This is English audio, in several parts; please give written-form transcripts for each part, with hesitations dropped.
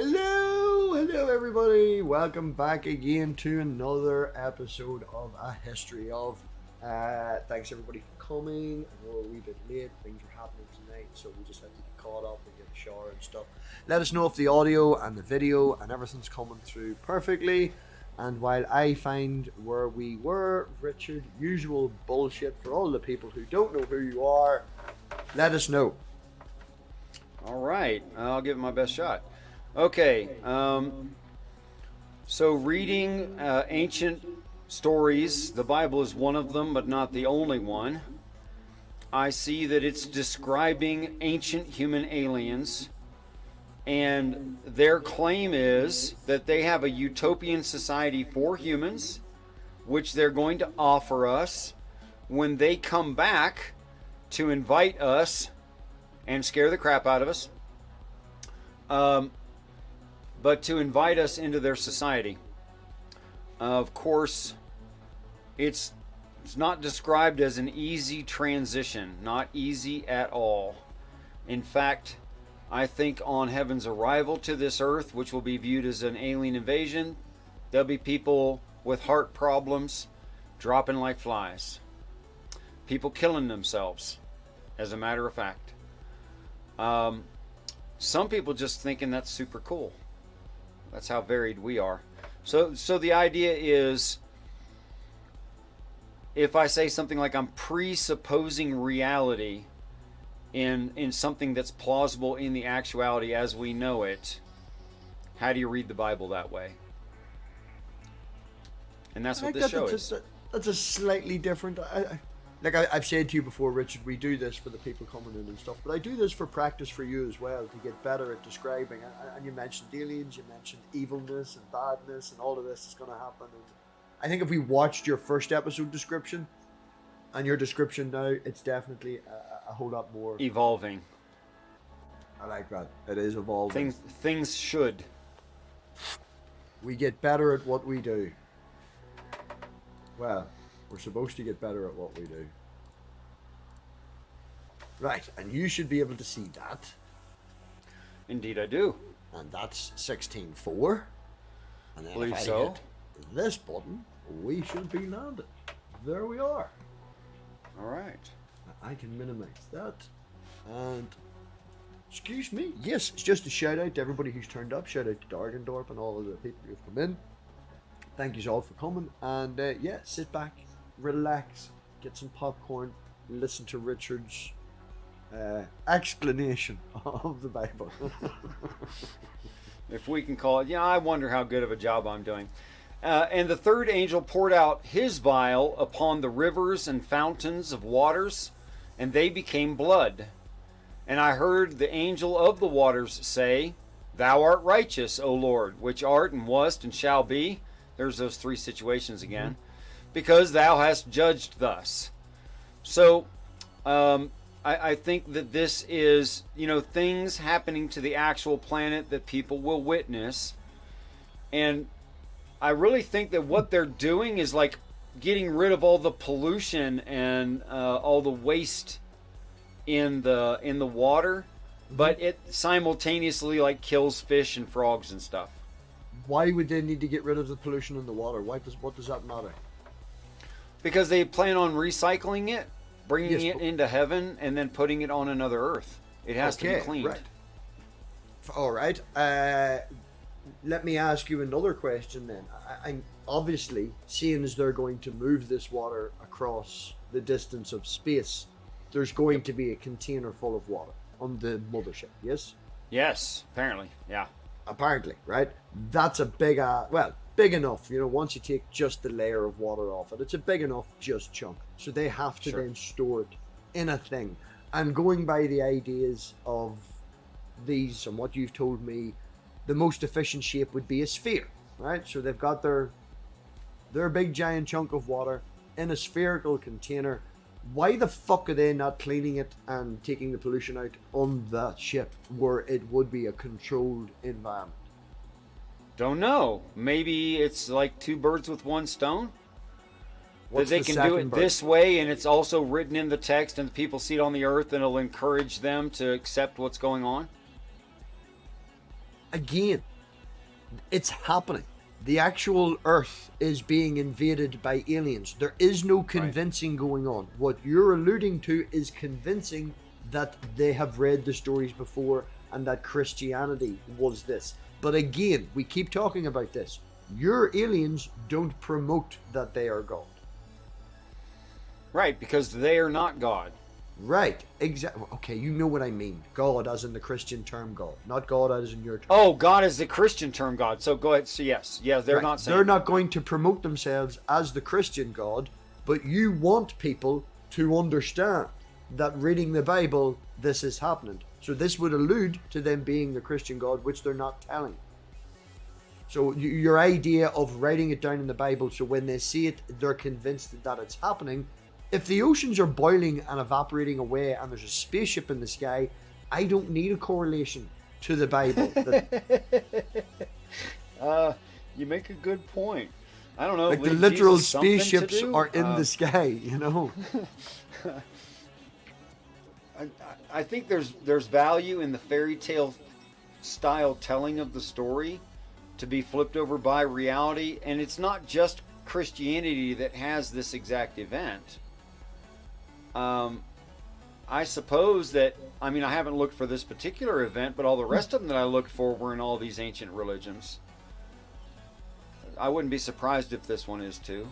Hello everybody. Welcome back again to another episode of A History Of. Thanks everybody for coming. I know we're a wee bit late, things are happening tonight, so we just had to get caught up and get a shower and stuff. Let us know if the audio and the video and everything's coming through perfectly. And while I find where we were, Richard, usual bullshit for all the people who don't know who you are, let us know. All right, I'll give it my best shot. Okay, so reading ancient stories, the Bible is one of them, but not the only one. I see that it's describing ancient human aliens, and their claim is that they have a utopian society for humans, which they're going to offer us when they come back to invite us and scare the crap out of us. But to invite us into their society. Of course, it's not described as an easy transition, not easy at all. In fact, I think on heaven's arrival to this earth, which will be viewed as an alien invasion, there'll be people with heart problems dropping like flies. People killing themselves, as a matter of fact. Some people just thinking that's super cool. That's how varied we are. So the idea is, if I say something like I'm presupposing reality in something that's plausible in the actuality as we know it, how do you read the Bible that way? And that's what this show is. That's a slightly different... Like I've said to you before, Richard, we do this for the people coming in and stuff, but I do this for practice for you as well, to get better at describing. And you mentioned aliens, you mentioned evilness and badness, and all of this is going to happen. And I think if we watched your first episode description and your description now, it's definitely a whole lot more evolving. I like that. It is evolving. Things should. We get better at what we do. Well, we're supposed to get better at what we do. Right, and you should be able to see that. Indeed I do. And that's 16.4. And then Believe if I so. hit this button, we should be landed. There we are. Alright. I can minimize that. And excuse me. Yes, it's just a shout out to everybody who's turned up. Shout out to Dargendorp and all of the people who've come in. Thank you all for coming. And yeah, sit back, relax, get some popcorn, listen to Richard's explanation of the Bible. If we can call it. Yeah, I wonder how good of a job I'm doing. And the third angel poured out his vial upon the rivers and fountains of waters, and they became blood. And I heard the angel of the waters say, Thou art righteous, O Lord, which art and wast and shall be. There's those three situations again. Because thou hast judged thus. So, I think that this is, things happening to the actual planet that people will witness. And I really think that what they're doing is like getting rid of all the pollution and all the waste in the water. But it simultaneously like kills fish and frogs and stuff. Why would they need to get rid of the pollution in the water? What does that matter? Because they plan on recycling it, bringing it into heaven, and then putting it on another earth. It has to be cleaned. Right. All right. Let me ask you another question then. I'm obviously, seeing as they're going to move this water across the distance of space, there's going to be a container full of water on the mothership, yes? Yes, apparently, yeah. Apparently, right? That's a big enough, once you take just the layer of water off it, it's a big enough just chunk. So they have to then store it in a thing. And going by the ideas of these and what you've told me, the most efficient shape would be a sphere, right? So they've got their big giant chunk of water in a spherical container. Why the fuck are they not cleaning it and taking the pollution out on the ship where it would be a controlled environment? Don't know. Maybe it's like two birds with one stone. That they can do it this way, and it's also written in the text, and people see it on the earth, and it'll encourage them to accept what's going on. Again, It's happening. The actual Earth is being invaded by aliens. There is no convincing going on. What you're alluding to is convincing that they have read the stories before and that Christianity was this. But again, we keep talking about this. Your aliens don't promote that they are God. Right, because they are not God. Right, exactly. Okay, you know what I mean. God as in the Christian term God, not God as in your term. Oh, God is the Christian term God. So go ahead. So yes, they're not saying they're not going to promote themselves as the Christian God, but you want people to understand that reading the Bible, this is happening. So this would allude to them being the Christian God, which they're not telling. So your idea of writing it down in the Bible, so when they see it, they're convinced that it's happening. If the oceans are boiling and evaporating away and there's a spaceship in the sky, I don't need a correlation to the Bible. You make a good point. I don't know. Like the literal spaceships are in the sky, you know. I think there's value in the fairy tale style telling of the story to be flipped over by reality, and it's not just Christianity that has this exact event. I suppose that, I mean, I haven't looked for this particular event, but all the rest of them that I looked for were in all these ancient religions. I wouldn't be surprised if this one is too.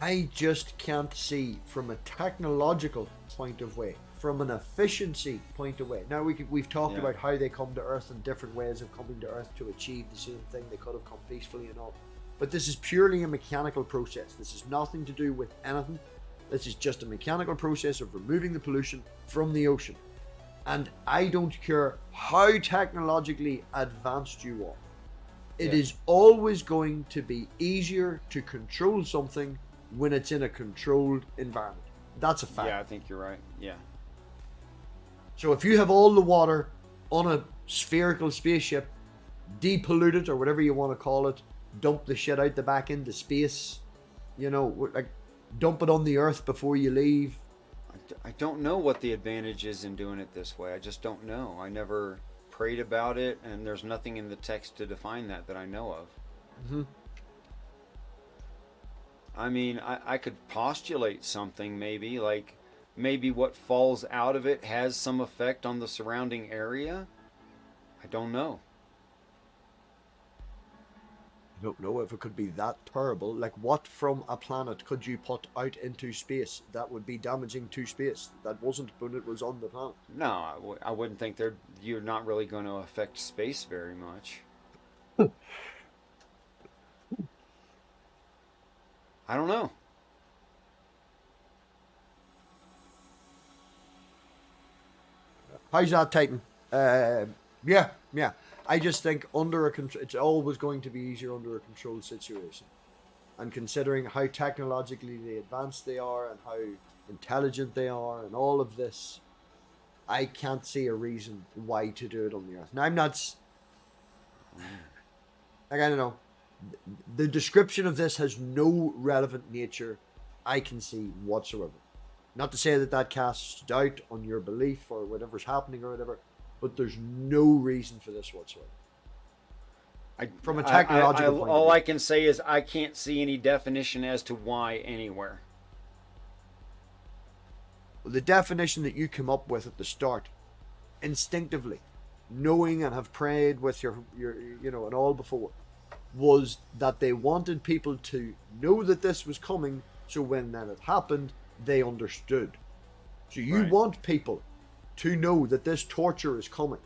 I just can't see from a technological point of view, from an efficiency point of view. Now we've talked about how they come to Earth and different ways of coming to Earth to achieve the same thing. They could have come peacefully and all. But this is purely a mechanical process. This is nothing to do with anything. This is just a mechanical process of removing the pollution from the ocean. And I don't care how technologically advanced you are. It is always going to be easier to control something when it's in a controlled environment. That's a fact. Yeah, I think you're right. Yeah. So if you have all the water on a spherical spaceship, depollute it or whatever you want to call it, dump the shit out the back into space, you know, like dump it on the Earth before you leave. I don't know what the advantage is in doing it this way. I just don't know. I never prayed about it, and there's nothing in the text to define that I know of. Mm-hmm. I mean, I could postulate something maybe, like maybe what falls out of it has some effect on the surrounding area. I don't know. I don't know if it could be that terrible. Like, what from a planet could you put out into space that would be damaging to space? That wasn't when it was on the planet. No, I wouldn't think you're not really going to affect space very much. I don't know. How's that, Titan? Yeah. I just think it's always going to be easier under a controlled situation. And considering how technologically advanced they are and how intelligent they are and all of this, I can't see a reason why to do it on the Earth. Now, I'm not... Like, I don't know. The description of this has no relevant nature I can see whatsoever. Not to say that casts doubt on your belief or whatever's happening or whatever, but there's no reason for this whatsoever. From a technological point of view. All I can say is I can't see any definition as to why anywhere. The definition that you come up with at the start, instinctively, knowing and have prayed with your and all before, was that they wanted people to know that this was coming, so when that had happened, they understood. So you want people to know that this torture is coming.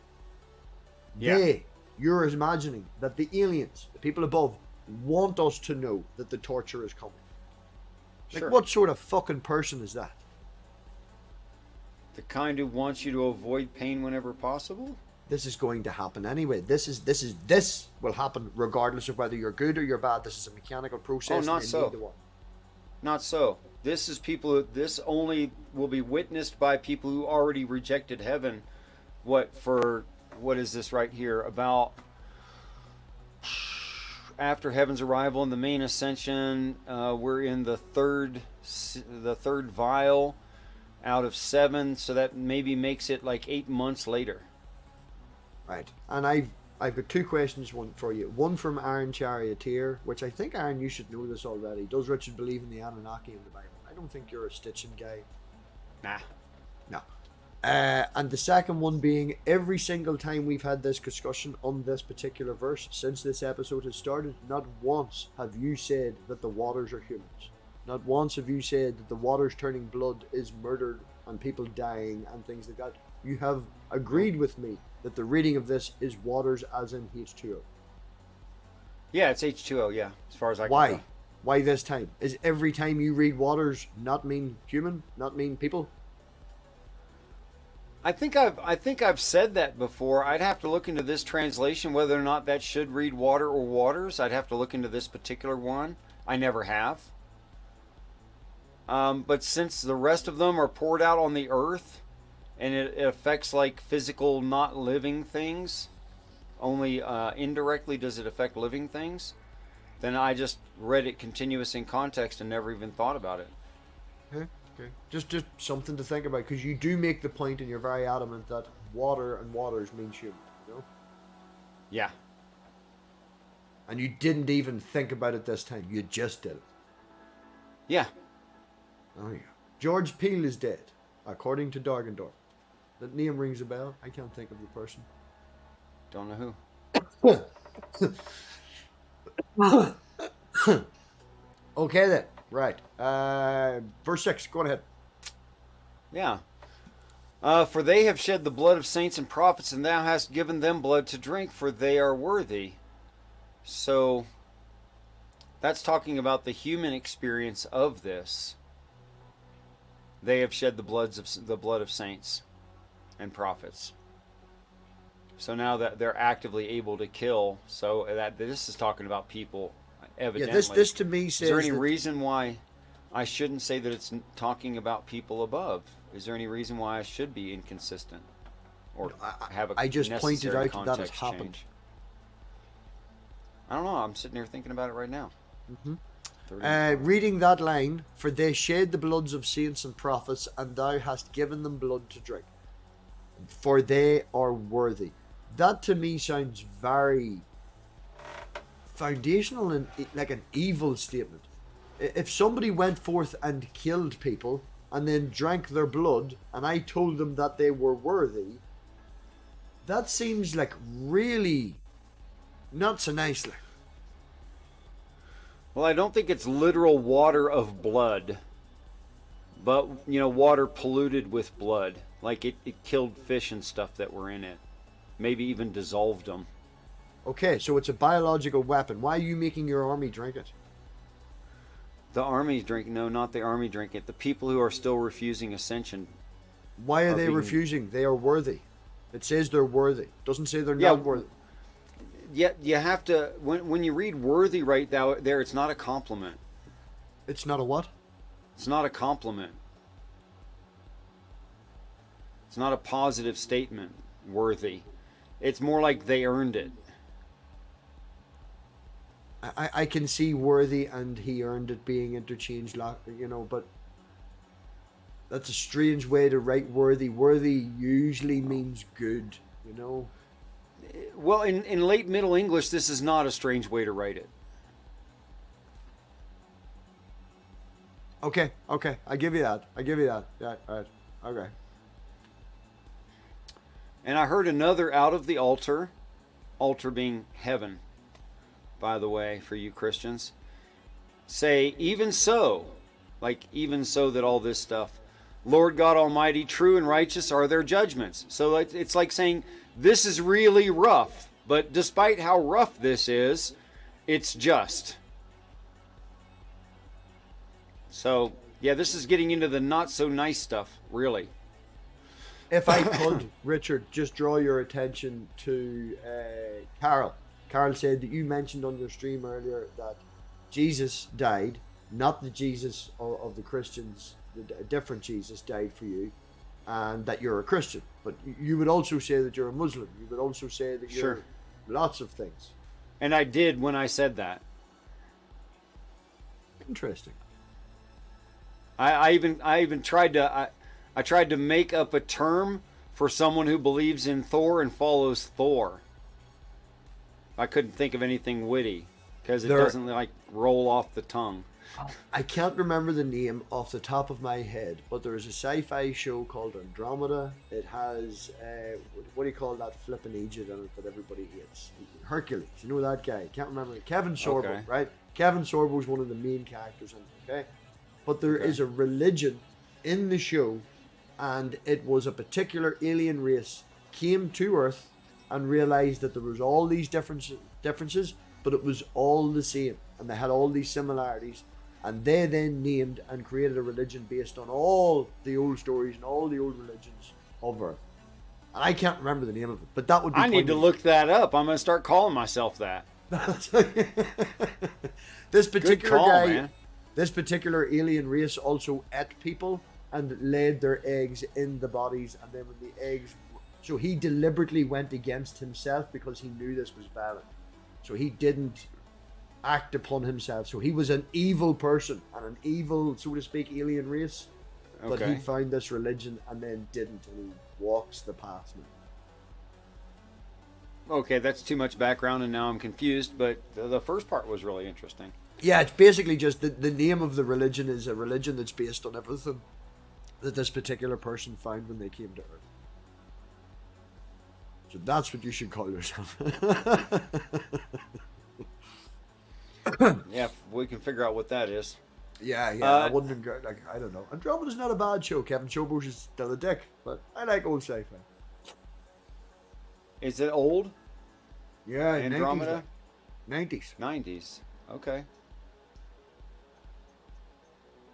Yeah. You're imagining that the aliens, the people above, want us to know that the torture is coming. Like, what sort of fucking person is that? The kind who wants you to avoid pain whenever possible? This is going to happen anyway. This will happen regardless of whether you're good or you're bad. This is a mechanical process. Oh, not so. Not so. This is this only will be witnessed by people who already rejected heaven. What is this right here? About after heaven's arrival and the main ascension, we're in the third vial out of 7, so that maybe makes it like 8 months later. Right. And I've got two questions. One for you. One from Aaron Charioteer, which I think, Aaron, you should know this already. Does Richard believe in the Anunnaki in the Bible? I don't think you're a Stitching guy. Nah. No. And the second one being, every single time we've had this discussion on this particular verse since this episode has started, not once have you said that the waters are humans. Not once have you said that the waters turning blood is murdered and people dying and things like that. You have agreed with me that the reading of this is waters as in H2O. Yeah, it's H2O, yeah, as far as I can Why? tell. Why this time? Is every time you read waters not mean human, not mean people? I think I've said that before. I'd have to look into this translation, whether or not that should read water or waters. I'd have to look into this particular one. I never have. But since the rest of them are poured out on the earth, and it affects like physical, not living things, only indirectly does it affect living things, then I just read it continuous in context and never even thought about it. Okay. Just something to think about, because you do make the point and you're very adamant that water and waters means human, you know? Yeah. And you didn't even think about it this time. You just did it. Yeah. Oh yeah. George Peel is dead, according to Dargendorf. That name rings a bell. I can't think of the person. Don't know who. Okay then. Right. Verse 6. Go on ahead. Yeah. For they have shed the blood of saints and prophets, and thou hast given them blood to drink, for they are worthy. So, that's talking about the human experience of this. They have shed the blood of saints and prophets. So now that they're actively able to kill, so that this is talking about people, evidently. Yeah, this to me says. Is there any reason why I shouldn't say that it's talking about people above? Is there any reason why I should be inconsistent or have a I just pointed necessary out that has context happened. change? I don't know. I'm sitting here thinking about it right now. Reading that line, for they shed the bloods of saints and prophets, and thou hast given them blood to drink, for they are worthy. That to me sounds very foundational and like an evil statement. If somebody went forth and killed people and then drank their blood, and I told them that they were worthy, that seems like really not so nicely. Well, I don't think it's literal water of blood, but, water polluted with blood. Like it killed fish and stuff that were in it. Maybe even dissolved them. Okay, so it's a biological weapon. Why are you making your army drink it? The army's drinking. No, not the army drink it. The people who are still refusing ascension. Why are they refusing? They are worthy. It says they're worthy. It doesn't say they're not worthy. Yet you have to, when you read worthy right there, it's not a compliment. It's not a what? It's not a compliment. It's not a positive statement, worthy. It's more like they earned it. I can see worthy and he earned it being interchanged, but that's a strange way to write worthy. Worthy usually means good, Well, in late Middle English, this is not a strange way to write it. Okay, I give you that. Yeah, all right, okay. And I heard another out of the altar being heaven, by the way, for you Christians, say, even so, that all this stuff, Lord God Almighty, true and righteous are their judgments. So it's like saying, this is really rough, but despite how rough this is, it's just. So, yeah, this is getting into the not so nice stuff, really. If I could, Richard, just draw your attention to Carol. Carol said that you mentioned on your stream earlier that Jesus died, not the Jesus of the Christians, a different Jesus died for you, and that you're a Christian. But you would also say that you're a Muslim. You would also say that you're lots of things. And I did when I said that. Interesting. I even tried to I tried to make up a term for someone who believes in Thor and follows Thor. I couldn't think of anything witty because it There- doesn't like roll off the tongue. I can't remember the name off the top of my head, but there is a sci-fi show called Andromeda. It has what do you call that flippin' agent in it that everybody hates? Hercules. You know that guy? Can't remember. Kevin Sorbo, Okay. right? Kevin Sorbo is one of the main characters in it. Okay, but there Okay. is a religion in the show, and it was a particular alien race came to Earth and realized that there was all these differences, but it was all the same, and they had all these similarities. And they then named and created a religion based on all the old stories and all the old religions of Earth. And I can't remember the name of it, but that would be I need to look that up. I'm going to start calling myself that. This particular call, guy, man. this particular alien race also ate people and laid their eggs in the bodies. And then when the eggs... So he deliberately went against himself because he knew this was violent. So he didn't act upon himself. So he was an evil person and an evil, so to speak, alien race. But he Okay. found this religion and then didn't, and he walks the path now. Okay, that's too much background and now I'm confused, but the first part was really interesting. Yeah, it's basically just the name of the religion is a religion that's based on everything that this particular person found when they came to Earth. So that's what you should call yourself. Yeah, if we can figure out what that is. Yeah, I wouldn't like, I don't know. Andromeda's not a bad show. Kevin Sorbo is still a dick, but I like old sci-fi. Is it old? Yeah, Andromeda? 90s. 90s. Okay.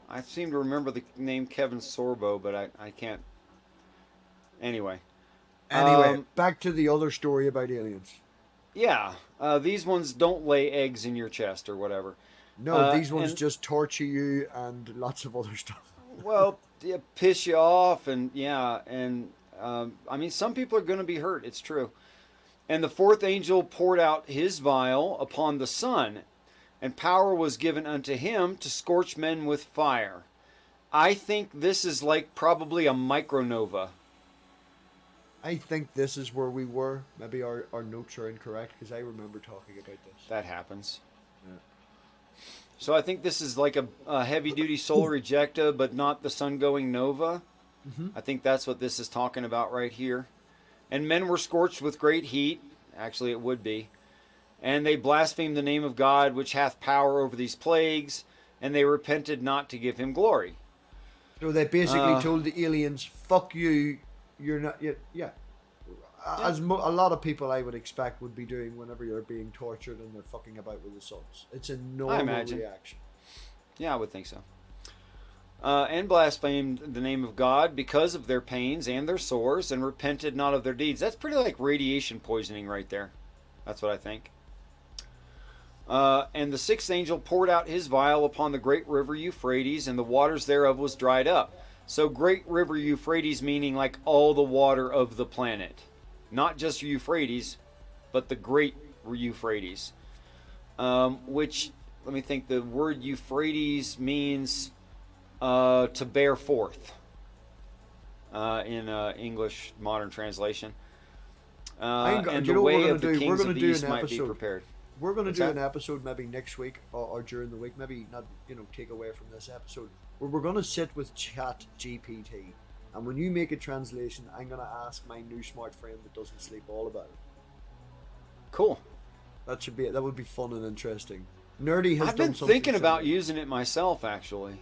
I seem to remember the name Kevin Sorbo, but I can't. Anyway. Anyway, back to the other story about aliens. Yeah, these ones don't lay eggs in your chest or whatever. No, these ones and- just torture you and lots of other stuff. Well, yeah, piss you off, and yeah, and I mean, some people are going to be hurt. It's true. And the fourth angel poured out his vial upon the sun, and power was given unto him to scorch men with fire. I think this is like probably a micronova. I think this is where we were. Maybe our notes are incorrect because I remember talking about this. That happens. Yeah. So I think this is like a heavy-duty solar ejecta, but not the sun-going nova. Mm-hmm. I think that's what this is talking about right here. And men were scorched with great heat. Actually, it would be. And they blasphemed the name of God, which hath power over these plagues, and they repented not to give him glory. So they basically told the aliens, "Fuck you, you're not." Yeah. As a lot of people I would expect would be doing whenever you're being tortured and they're fucking about with the suns. It's a normal imagine. reaction. Yeah, I would think so. And blasphemed the name of God because of their pains and their sores, and repented not of their deeds. That's pretty like radiation poisoning right there. That's what I think. And the sixth angel poured out his vial upon the great river Euphrates, and the waters thereof was dried up. So great river Euphrates meaning like all the water of the planet. Not just Euphrates, but the great Euphrates. Which, let me think, the word Euphrates means to bear forth in English modern translation. And the way of the kings of the east might be prepared. We're going to What's do that? an episode maybe next week or during the week, maybe not, take away from this episode, where we're going to sit with Chat GPT. And when you make a translation, I'm going to ask my new smart friend that doesn't sleep all about it. Cool. That would be fun and interesting. Nerdy has I've done been something thinking about similar. using it myself, actually.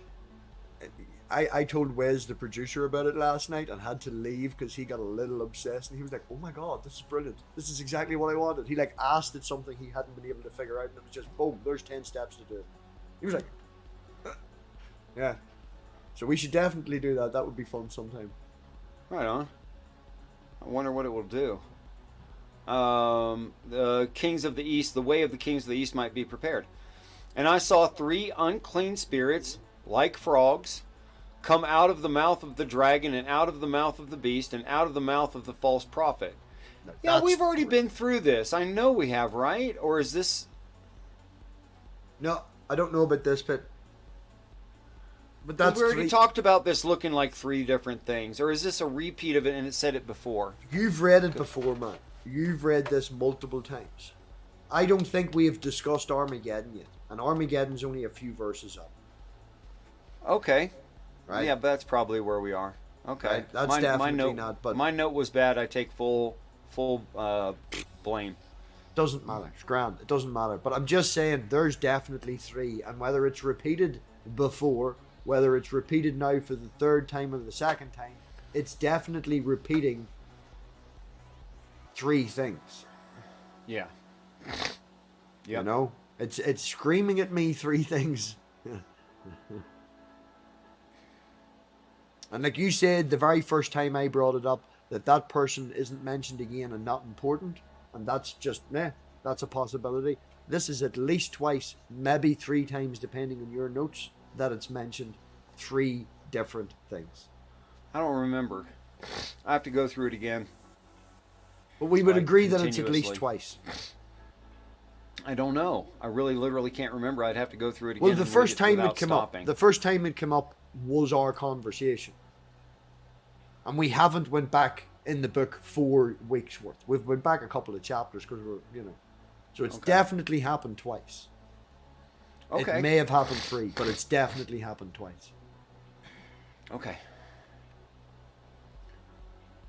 I told Wes, the producer, about it last night and had to leave because he got a little obsessed and he was like, "Oh my god, this is brilliant. This is exactly what I wanted." He asked it something he hadn't been able to figure out and it was just boom, there's 10 steps to do it. He was like, yeah. So we should definitely do that. That would be fun sometime. Right on. I wonder what it will do. The kings of the east, the way of the kings of the east might be prepared. And I saw 3 unclean spirits, like frogs, come out of the mouth of the dragon, and out of the mouth of the beast, and out of the mouth of the false prophet. Yeah, we've already been through this. I know we have, right? Or is this... No, I don't know about this, but that's we already 3. talked about this looking like 3 different things. Or is this a repeat of it and it said it before? You've read it before, man. You've read this multiple times. I don't think we have discussed Armageddon yet, and Armageddon's only a few verses up. Okay. Right? Yeah, but that's probably where we are. Okay. Right? That's definitely note, not. But my note was bad. I take full blame. doesn't matter. It's grand. It doesn't matter. But I'm just saying, there's definitely 3, and whether it's repeated before, whether it's repeated now for the 3rd time or the 2nd time, it's definitely repeating 3 things. Yeah. You know, it's screaming at me 3 things. And like you said, the very first time I brought it up, that person isn't mentioned again and not important, and that's just, that's a possibility. This is at least twice, maybe 3 times, depending on your notes, that it's mentioned 3 different things. I don't remember. I have to go through it again. But we would agree that it's at least twice. I don't know. I really, literally can't remember. I'd have to go through it again. Well, the first time it came up, was our conversation, and we haven't went back in the book 4 weeks worth. We've went back a couple of chapters because we're, so it's definitely happened twice. Okay. It may have happened 3, but it's definitely happened twice. Okay.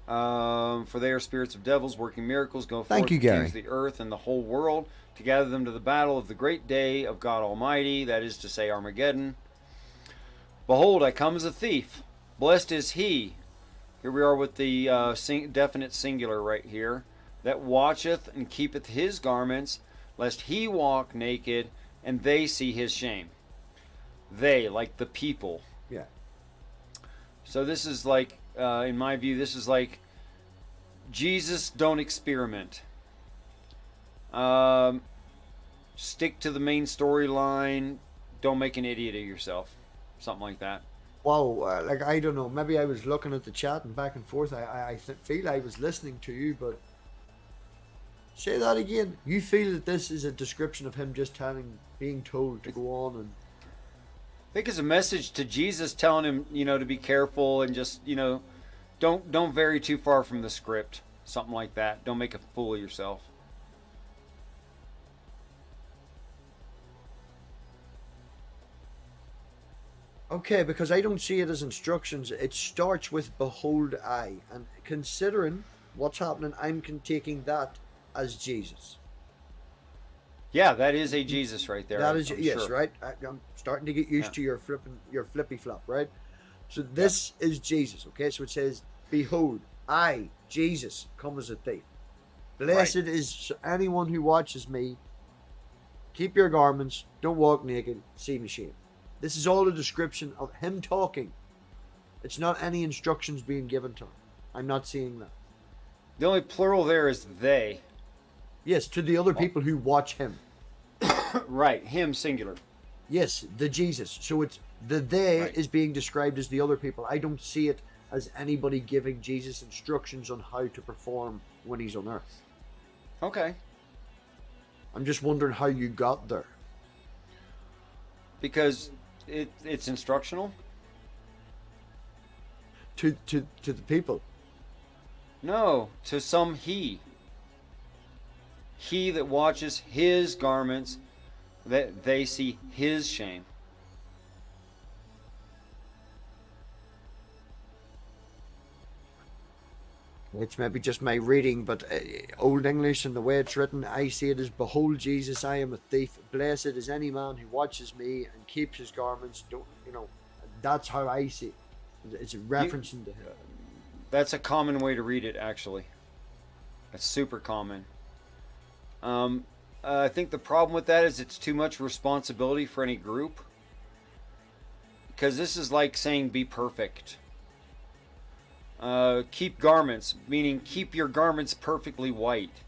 For they are spirits of devils working miracles, go forth to accuse the earth and the whole world, to gather them to the battle of the great day of God Almighty, that is to say Armageddon. Behold, I come as a thief. Blessed is he. Here we are with the definite singular right here. That watcheth and keepeth his garments, lest he walk naked, and they see his shame. They, like the people. Yeah. So this is like, in my view, this is like Jesus, don't experiment. Stick to the main storyline. Don't make an idiot of yourself. Something like that. Wow, like, I don't know. Maybe I was looking at the chat and back and forth. I feel I was listening to you, but say that again. You feel that this is a description of him just being told to go on and... I think it's a message to Jesus telling him, to be careful and just, don't vary too far from the script. Something like that. Don't make a fool of yourself. Okay, because I don't see it as instructions. It starts with "Behold, I," and considering what's happening, I'm taking that as Jesus. Yeah, that is a Jesus right there. That is, yes, sure. Right. I'm starting to get used to your flippy flop, right? So this is Jesus. Okay, so it says, "Behold, I, Jesus, come as a thief. Blessed is anyone who watches me. Keep your garments. Don't walk naked. See me shame." This is all a description of him talking. It's not any instructions being given to him. I'm not seeing that. The only plural there is they. Yes, to the other people who watch him. Right, him singular. Yes, the Jesus. So it's the they is being described as the other people. I don't see it as anybody giving Jesus instructions on how to perform when he's on earth. Okay. I'm just wondering how you got there. Because it's instructional? To the people. No, to some he. He that watches his garments, that they see his shame. It's maybe just my reading, but Old English and the way it's written, I see it as, "Behold, Jesus, I am a thief. Blessed is any man who watches me and keeps his garments." That's how I see it. It's referencing to him. That's a common way to read it, actually. That's super common. I think the problem with that is it's too much responsibility for any group. Because this is like saying be perfect. Keep garments, meaning keep your garments perfectly white,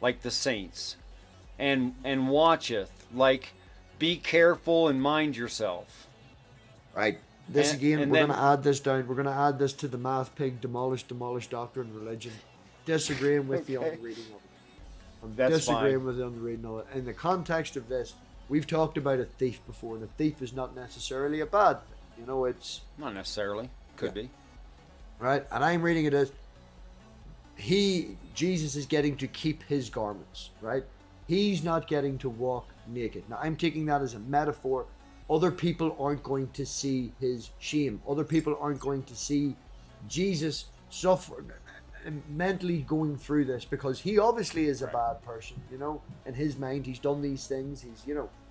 like the saints. And watcheth, like be careful and mind yourself. Right. This we're going to add this down. We're going to add this to the MathPig demolish doctrine and religion. Disagreeing with you on the reading of it. I'm disagreeing with you on the reading of it. In the context of this, we've talked about a thief before, and a thief is not necessarily a bad thing. It's... Not necessarily. Could be. Right? And I'm reading it as Jesus is getting to keep his garments, right? He's not getting to walk naked. Now, I'm taking that as a metaphor. Other people aren't going to see his shame. Other people aren't going to see Jesus suffer, mentally going through this, because he obviously is a bad person, you know. In his mind, he's done these things.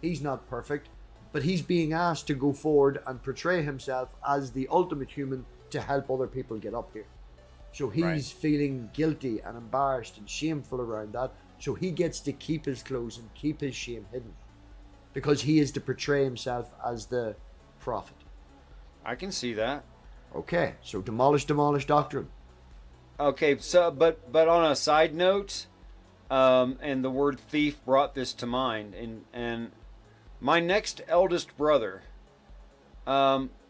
He's not perfect, but he's being asked to go forward and portray himself as the ultimate human to help other people get up here. So he's feeling guilty and embarrassed and shameful around that. So he gets to keep his clothes and keep his shame hidden, because he is to portray himself as the prophet. I can see that. Okay, so demolish doctrine. Okay, so but on a side note, and the word thief brought this to mind, and my next eldest brother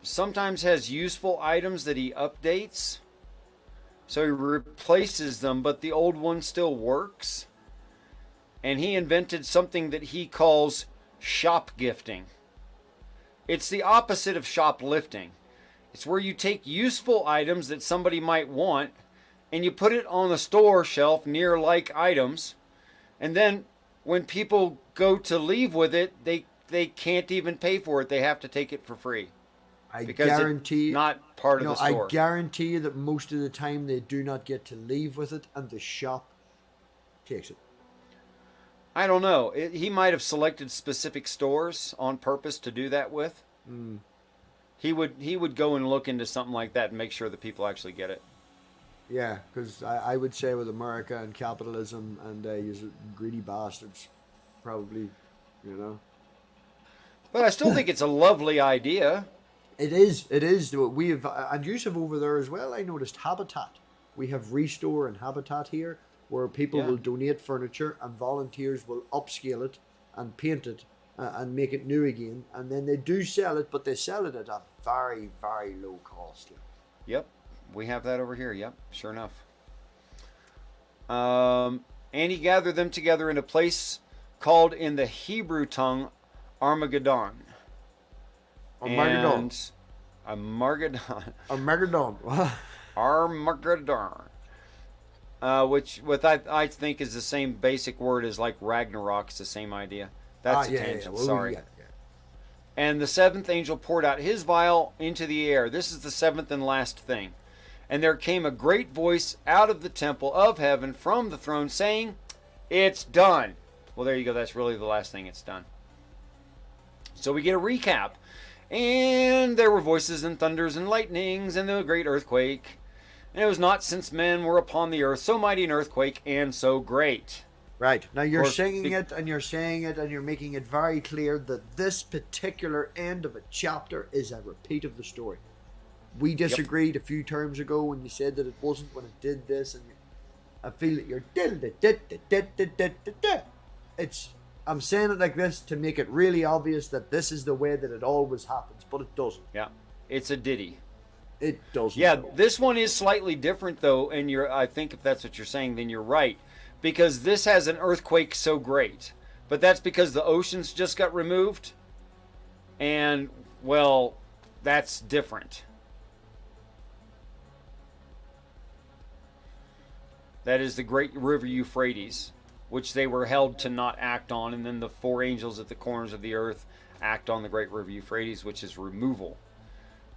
sometimes has useful items that he updates, so he replaces them, but the old one still works. And he invented something that he calls shop gifting. It's the opposite of shoplifting. It's where you take useful items that somebody might want and you put it on the store shelf near like items, and then when people go to leave with it, they can't even pay for it. They have to take it for free. I because guarantee it's not part of the store. I guarantee you that most of the time they do not get to leave with it, and the shop takes it. I don't know. He might have selected specific stores on purpose to do that with. Mm. He would go and look into something like that and make sure that people actually get it. Yeah, because I would say with America and capitalism and you greedy bastards, probably, you know. But I still think it's a lovely idea. It is. We have, and you have over there as well, I noticed Habitat. We have Restore and Habitat here, where people will donate furniture and volunteers will upscale it and paint it and make it new again. And then they do sell it, but they sell it at a very, very low cost. Yep. We have that over here. Yep. Sure enough. And he gathered them together in a place called in the Hebrew tongue Armageddon. Armageddon. Armageddon. Armageddon. Armageddon. Which I think is the same basic word as like Ragnarok. It's the same idea. That's a tangent. Well, sorry. yeah. And the seventh angel poured out his vial into the air. This is the seventh and last thing. And there came a great voice out of the temple of heaven from the throne saying, "It's done." Well, there you go. That's really the last thing. It's done. So we get a recap. And there were voices and thunders and lightnings and the great earthquake. And it was not since men were upon the earth so mighty an earthquake and so great. Right. Now you're singing it and you're saying it and you're making it very clear that this particular end of a chapter is a repeat of the story. We disagreed a few terms ago when you said that it wasn't when it did this, and I feel that you're it's I'm saying it like this to make it really obvious that this is the way that it always happens, but it doesn't. Yeah. It's a ditty. It doesn't. Yeah, this one is slightly different though, and I think if that's what you're saying, then you're right. Because this has an earthquake so great. But that's because the oceans just got removed. And, well, that's different. That is the great river Euphrates, which they were held to not act on. And then the four angels at the corners of the earth act on the great river Euphrates, which is removal.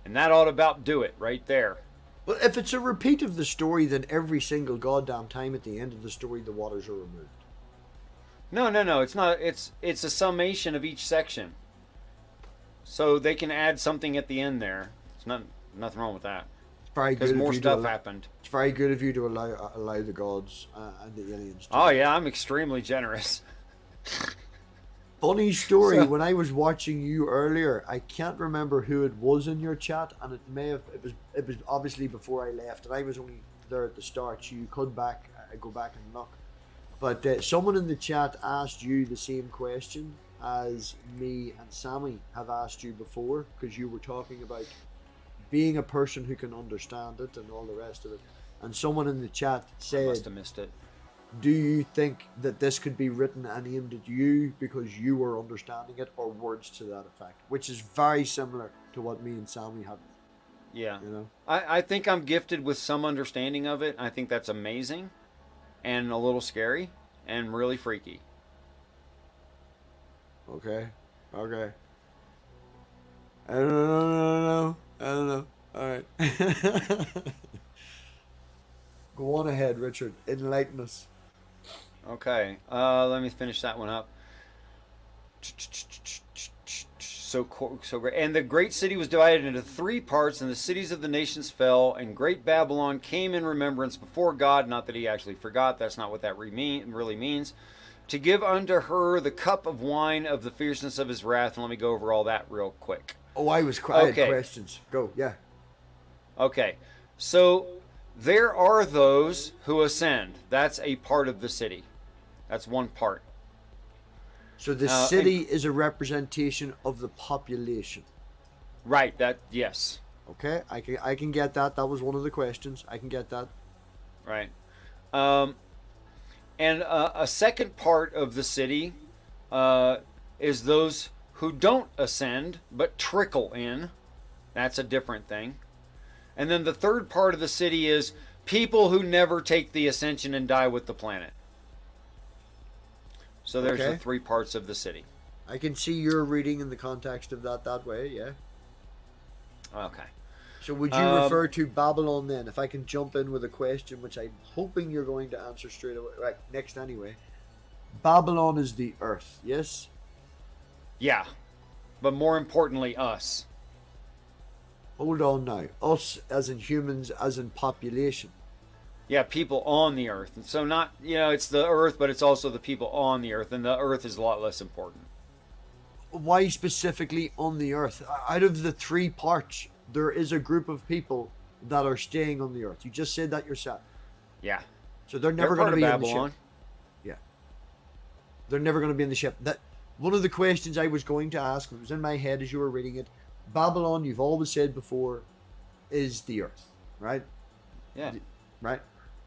And that ought to about do it right there. Well, if it's a repeat of the story, then every single goddamn time at the end of the story, the waters are removed. No. It's not. It's a summation of each section. So they can add something at the end there. It's nothing wrong with that. It's very good. Because more stuff happened. It's very good of you to allow the gods and the aliens to. Oh yeah, I'm extremely generous. Funny story, when I was watching you earlier, I can't remember who it was in your chat, and it was obviously before I left, and I was only there at the start, so you could go back and look. But someone in the chat asked you the same question as me and Sammy have asked you before, because you were talking about being a person who can understand it and all the rest of it. And someone in the chat said, I must have missed it. Do you think that this could be written and aimed at you because you were understanding it, or words to that effect? Which is very similar to what me and Sammy had. Yeah. You know? I think I'm gifted with some understanding of it. I think that's amazing and a little scary and really freaky. Okay. Okay. I don't know. I don't know. All right. Go on ahead, Richard. Enlighten us. Okay, let me finish that one up. So great. And the great city was divided into three parts, and the cities of the nations fell, and great Babylon came in remembrance before God. Not that he actually forgot. That's not what that really means. To give unto her the cup of wine of the fierceness of his wrath. And let me go over all that real quick. Oh, I had questions. Go. Yeah. Okay. So there are those who ascend. That's a part of the city. That's one part. So the city is a representation of the population. Right. Yes. Okay, I can get that. That was one of the questions. I can get that. Right. And a second part of the city is those who don't ascend but trickle in. That's a different thing. And then the third part of the city is people who never take the ascension and die with the planet. So there's the three parts of the city. I can see your reading in the context of that way, yeah. Okay. So would you refer to Babylon then? If I can jump in with a question, which I'm hoping you're going to answer straight away. Right, next anyway. Babylon is the earth, yes? Yeah. But more importantly, us. Hold on now. Us as in humans, as in population. Yeah, people on the earth. And so not, it's the earth, but it's also the people on the earth. And the earth is a lot less important. Why specifically on the earth? Out of the three parts, there is a group of people that are staying on the earth. You just said that yourself. Yeah. So they're never going to be in the Babylon. ship. Yeah. They're never going to be in the ship. That one of the questions I was going to ask, it was in my head as you were reading it. Babylon, you've always said before, is the earth, right? Yeah. Right?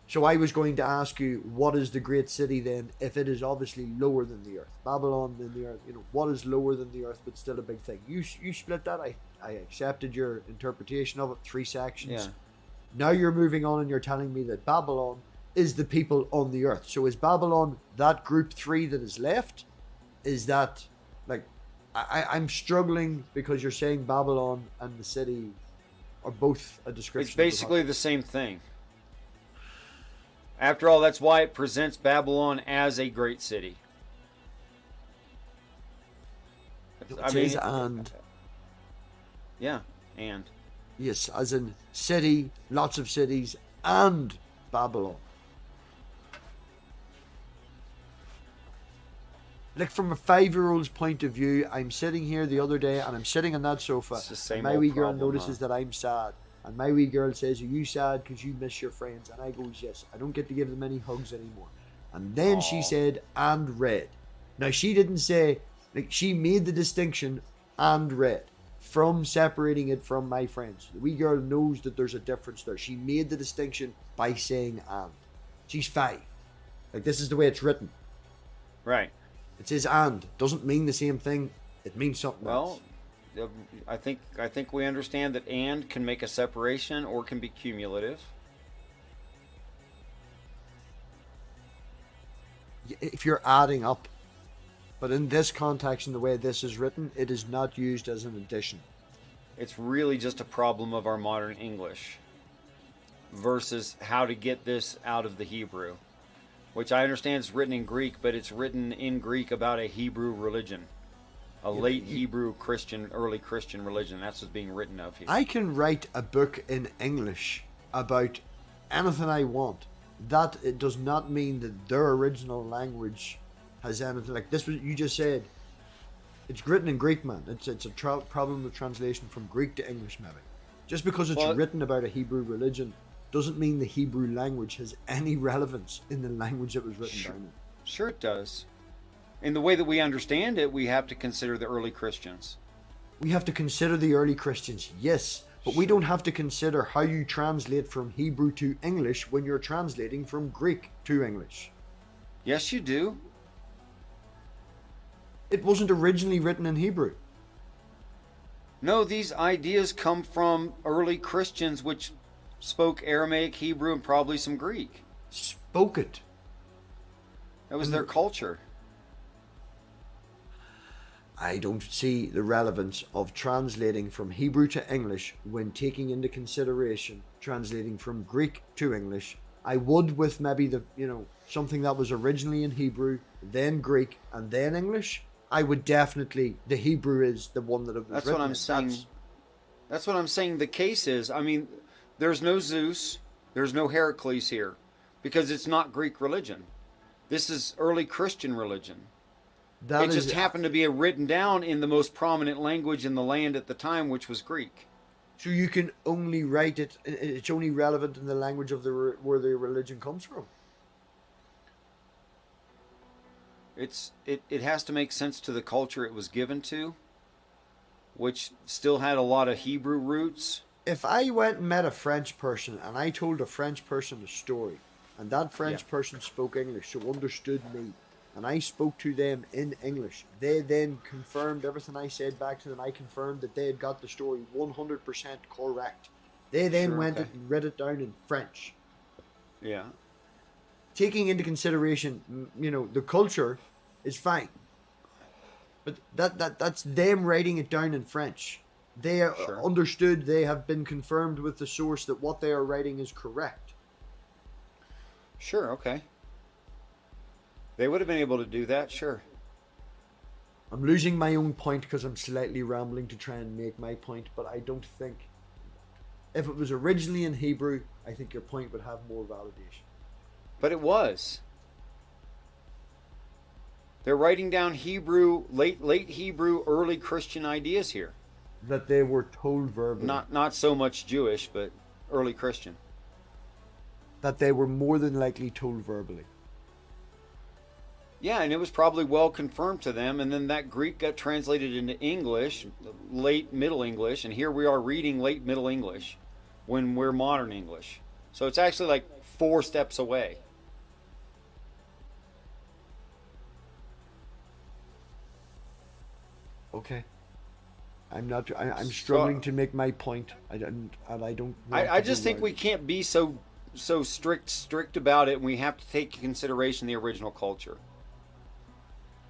So I was going to ask you, what is the great city then, if it is obviously lower than the earth? Babylon than the earth, what is lower than the earth but still a big thing? You split that. I accepted your interpretation of it, 3 sections. Yeah. Now you're moving on and you're telling me that Babylon is the people on the earth. So is Babylon that group 3 that is left? Is that, like, I'm struggling because you're saying Babylon and the city are both a description. It's basically the same thing. After all, that's why it presents Babylon as a great city. And. Yeah, and. Yes, as in city, lots of cities, and Babylon. Like from a 5-year-old's point of view, I'm sitting here the other day and I'm sitting on that sofa. It's the same my old wee girl problem, notices that I'm sad. And my wee girl says, are you sad because you miss your friends? And I goes, yes, I don't get to give them any hugs anymore. And then she said, and red. Now she didn't say, like, she made the distinction and red from separating it from my friends. The wee girl knows that there's a difference there. She made the distinction by saying and. She's 5. Like, this is the way it's written. Right. It says and. Doesn't mean the same thing. It means something else. I think we understand that and can make a separation or can be cumulative. If you're adding up. But in this context and the way this is written, it is not used as an addition. It's really just a problem of our modern English versus how to get this out of the Hebrew, which I understand is written in Greek, but it's written in Greek about a Hebrew religion. Late Hebrew Christian, early Christian religion. That's what's being written of here. I can write a book in English about anything I want. That it does not mean that their original language has anything like this. Was you just said? It's written in Greek, man. It's a problem with translation from Greek to English, maybe. Just because it's written about a Hebrew religion doesn't mean the Hebrew language has any relevance in the language it was written down in. Sure, it does. In the way that we understand it, we have to consider the early Christians. We have to consider the early Christians, yes, but we don't have to consider how you translate from Hebrew to English when you're translating from Greek to English. Yes, you do. It wasn't originally written in Hebrew. No, these ideas come from early Christians which spoke Aramaic, Hebrew, and probably some Greek. Spoke it. That was their culture. I don't see the relevance of translating from Hebrew to English when taking into consideration translating from Greek to English. I would with maybe the, something that was originally in Hebrew, then Greek, and then English. I would definitely, the Hebrew is the one that it was That's written what I'm in. saying. That's what I'm saying. The case is, I mean, there's no Zeus, there's no Heracles here, because it's not Greek religion. This is early Christian religion. It just happened to be written down in the most prominent language in the land at the time, which was Greek. So you can only write it, it's only relevant in the language of where the religion comes from. It has to make sense to the culture it was given to, which still had a lot of Hebrew roots. If I went and met a French person and I told a French person a story, and that French person spoke English, so understood me, and I spoke to them in English, they then confirmed everything I said back to them. I confirmed that they had got the story 100% correct. They then went and read it down in French. Yeah. Taking into consideration, the culture is fine. But that's them writing it down in French. They are understood, they have been confirmed with the source that what they are writing is correct. Sure, okay. They would have been able to do that, sure. I'm losing my own point because I'm slightly rambling to try and make my point, but I don't think... If it was originally in Hebrew, I think your point would have more validation. But it was. They're writing down Hebrew, late Hebrew, early Christian ideas here. That they were told verbally. Not so much Jewish, but early Christian. That they were more than likely told verbally. Yeah, and it was probably well confirmed to them, and then that Greek got translated into English, late Middle English, and here we are reading late Middle English when we're modern English. So it's actually like 4 steps away. Okay. I'm struggling to make my point. I just think we can't be so strict about it, and we have to take into consideration the original culture.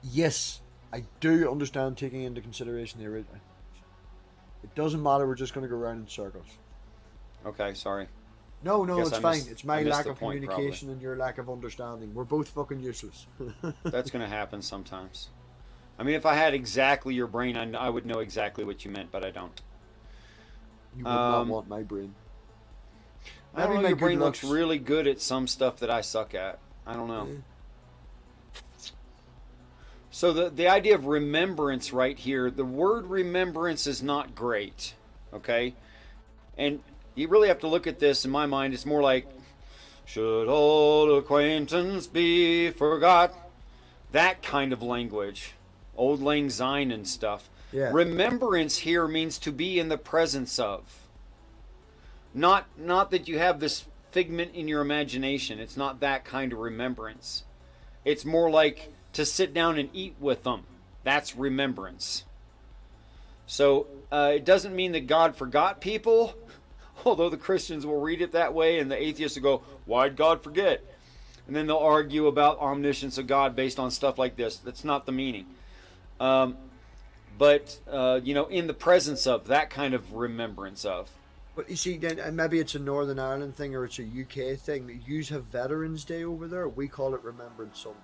Yes, I do understand taking into consideration the original. It doesn't matter, we're just going to go around in circles. Okay, sorry. No, it's fine. It's my lack of point, communication and your lack of understanding. We're both fucking useless. That's going to happen sometimes. I mean, if I had exactly your brain, I would know exactly what you meant, but I don't. You would not want my brain. I don't know, your brain looks really good at some stuff that I suck at. I don't know. So the idea of remembrance right here, the word remembrance is not great, okay? And you really have to look at this, in my mind, it's more like, should old acquaintance be forgot? That kind of language. Old Lang Syne and stuff. Yeah. Remembrance here means to be in the presence of. Not that you have this figment in your imagination. It's not that kind of remembrance. It's more like to sit down and eat with them. That's remembrance. So it doesn't mean that God forgot people, although the Christians will read it that way and the atheists will go, why'd God forget? And then they'll argue about omniscience of God based on stuff like this. That's not the meaning. But in the presence of, that kind of remembrance of. But you see, then maybe it's a Northern Ireland thing or it's a UK thing. You have Veterans Day over there. We call it Remembrance Sunday.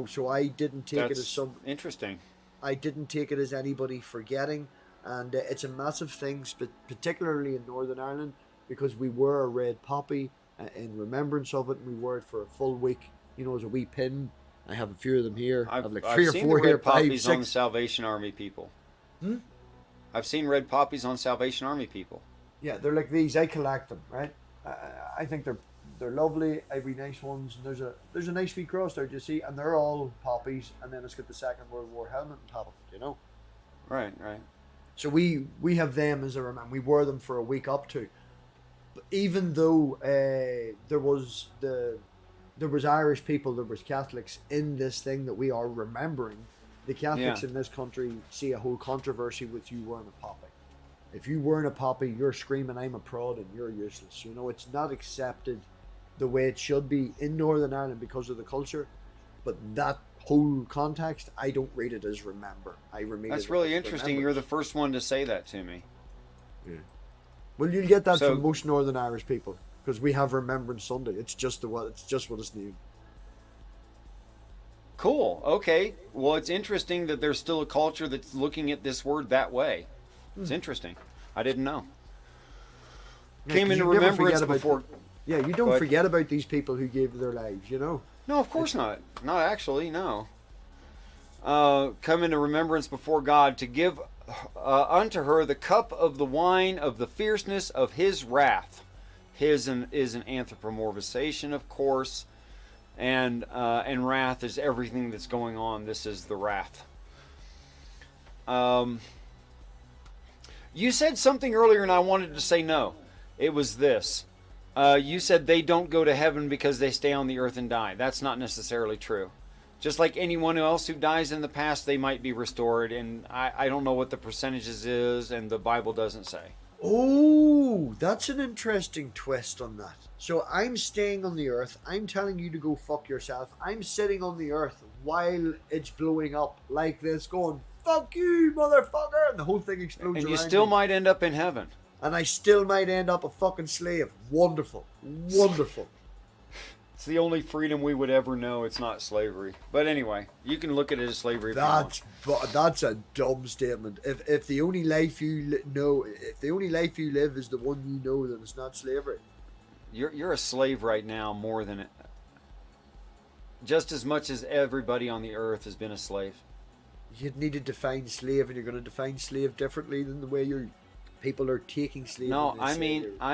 So I didn't take it as some... Interesting. I didn't take it as anybody forgetting. And it's a massive thing, particularly in Northern Ireland, because we wear a red poppy in remembrance of it, and we wear it for a full week, as a wee pin. I have a few of them here. I have like 3 or 4 seen the red here, poppies 5, 6. on the Salvation Army people. Hmm? I've seen red poppies on Salvation Army people. Yeah, they're like these. I collect them, right? I think they're lovely. Every nice ones. And there's a nice wee cross there, do you see? And they're all poppies, and then it's got the Second World War helmet on top of it, Right. So we have them as a reminder. We wear them for a week up to. But even though there was Irish people, there was Catholics in this thing that we are remembering, the Catholics in this country see a whole controversy with you wearing a poppy. If you wearing a poppy, you're screaming, I'm a prod, and you're useless. It's not accepted the way it should be in Northern Ireland because of the culture. But that whole context, I don't read it as remember. I read That's it really as interesting. You're the first one to say that to me. Yeah. Well, you'll get that So- from most Northern Irish people because we have Remembrance Sunday. It's just what it's named. Cool. Okay. Well, it's interesting that there's still a culture that's looking at this word that way. It's interesting. I didn't know. Yeah, Came 'cause into you never remembrance forget about- before. Yeah, you Go don't ahead. forget about these people who gave their lives. No, of course not. Not actually, no. Come into remembrance before God to give unto her the cup of the wine of the fierceness of his wrath. His is an anthropomorphization, of course, and wrath is everything that's going on. This is the wrath. You said something earlier, and I wanted to say no. It was this. You said they don't go to heaven because they stay on the earth and die. That's not necessarily true. Just like anyone else who dies in the past, they might be restored, and I don't know what the percentages is, and the Bible doesn't say. Oh, that's an interesting twist on that. So I'm staying on the earth. I'm telling you to go fuck yourself. I'm sitting on the earth while it's blowing up like this, going, fuck you, motherfucker, and the whole thing explodes And you around still me. might end up in heaven. And I still might end up a fucking slave. Wonderful. Wonderful. It's the only freedom we would ever know. It's not slavery. But anyway, you can look at it as slavery if you want. That's a dumb statement. If the only life you know, if the only life you live is the one you know, then it's not slavery. You're a slave right now more than just as much as everybody on the earth has been a slave. You'd need to define slave, and you're going to define slave differently than the way people are taking slaves. No, I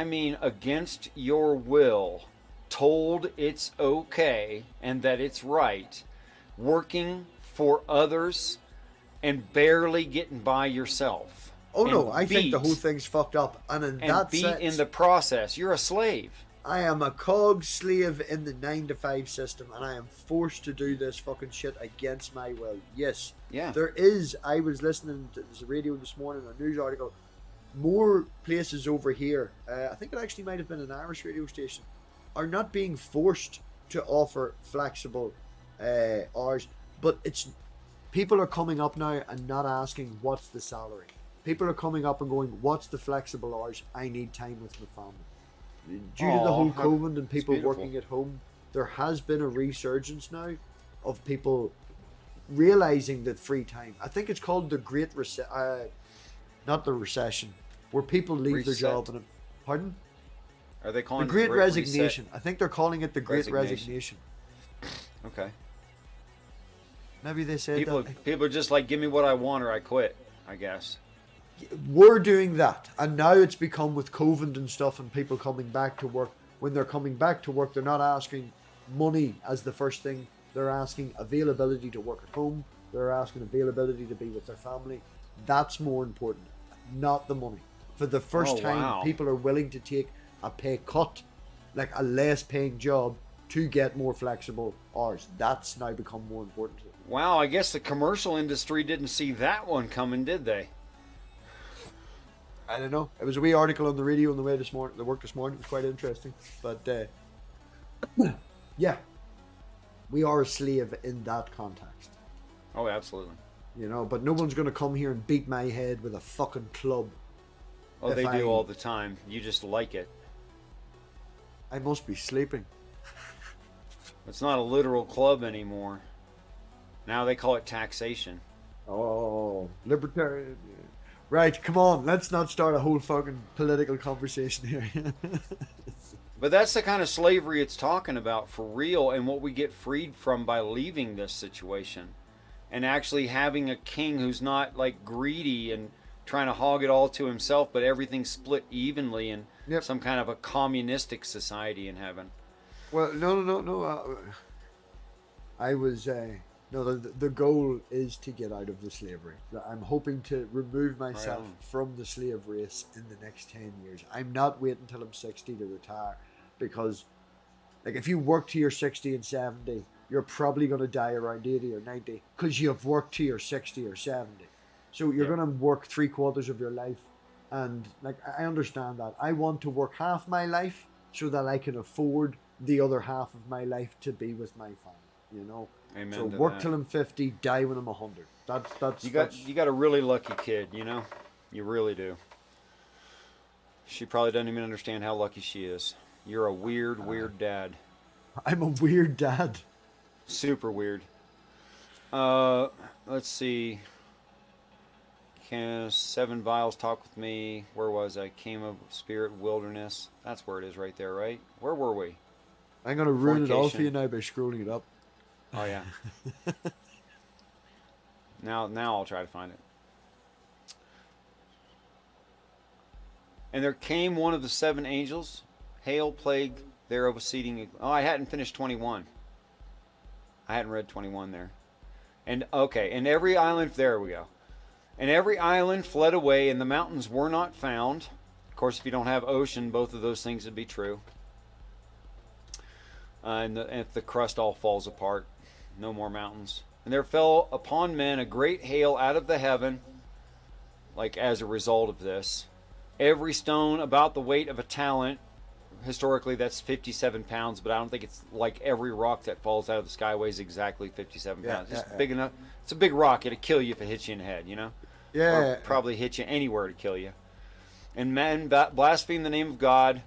mean against your will, told it's okay and that it's right, working for others and barely getting by yourself. Oh no, And I think the beat- whole thing's fucked up, and in and that beat sense, in the process. You're a slave. I am a cog slave in the 9 to 5 system, and I am forced to do this fucking shit against my will. Yes, Yeah. there is. I was listening to the radio this morning, a news article. More places over here, I think it actually might have been an Irish radio station, are not being forced to offer flexible hours, but it's people are coming up now and not asking what's the salary. People are coming up and going, what's the flexible hours? I need time with my family. Due to the whole COVID and people beautiful. working at home, there has been a resurgence now of people realizing that free time. I think it's called the Great not the recession, where people leave their Reset. job and pardon? Are they The calling it Great Reset? Resignation. I think they're calling it the Great Resignation. Resignation. Okay. Maybe they said that. People are just like, give me what I want or I quit, I guess. We're doing that, and now it's become with COVID and stuff and people coming back to work. When they're coming back to work, they're not asking money as the first thing. They're asking availability to work at home. They're asking availability to be with their family. That's more important, not the money. For the first time, wow. people are willing to take a pay cut, like a less paying job, to get more flexible hours. That's now become more important. Wow, I guess the commercial industry didn't see that one coming, did they? I don't know. It was a wee article on the radio on the way this morning. The work this morning. It was quite interesting. But yeah, we are a slave in that context. Oh, absolutely. You know, but no one's going to come here and beat my head with a fucking club. Oh, If they I- do all the time. You just like it. I must be sleeping. It's not a literal club anymore. Now they call it taxation. Oh, libertarian. Right, come on. Let's not start a whole fucking political conversation here. But that's the kind of slavery it's talking about for real, and what we get freed from by leaving this situation and actually having a king who's not like greedy and trying to hog it all to himself, but everything's split evenly in Yep. some kind of a communistic society in heaven. Well, no. I was no. The goal is to get out of the slavery. I'm hoping to remove myself on. from the slave race in the next 10 years. I'm not waiting until I'm 60 to retire, because, like, if you work to your 60 and 70, you're probably going to die around 80 or 90 because you've worked to your 60 or 70. So you're Yeah. going to work 3/4 of your life, and like I understand that. I want to work half my life so that I can afford the other half of my life to be with my family. You know. Amen So to work that. till I'm 50, die when I'm 100. You got a really lucky kid, you know? You really do. She probably doesn't even understand how lucky she is. You're a weird, weird dad. I'm a weird dad. Super weird. Let's see. Can 7 vials talk with me? Where was I? Came of spirit wilderness. That's where it is right there, right? Where were we? I'm gonna ruin it all for Fornication. you now by scrolling it up. Oh yeah. Now I'll try to find it. And there came one of the 7 angels, hail, plague, thereof exceeding. Oh, I hadn't finished 21. I hadn't read 21 there. And okay, and every island, there we go. And every island fled away, and the mountains were not found. Of course, if you don't have ocean, both of those things would be true. And if the crust all falls apart, no more mountains. And there fell upon men a great hail out of the heaven, like as a result of this. Every stone about the weight of a talent. Historically, that's 57 pounds, but I don't think it's like every rock that falls out of the sky weighs exactly 57 pounds. It's big enough. It's a big rock. It'll kill you if it hits you in the head, you know? Yeah. Or probably hit you anywhere to kill you. And men blasphemed the name of God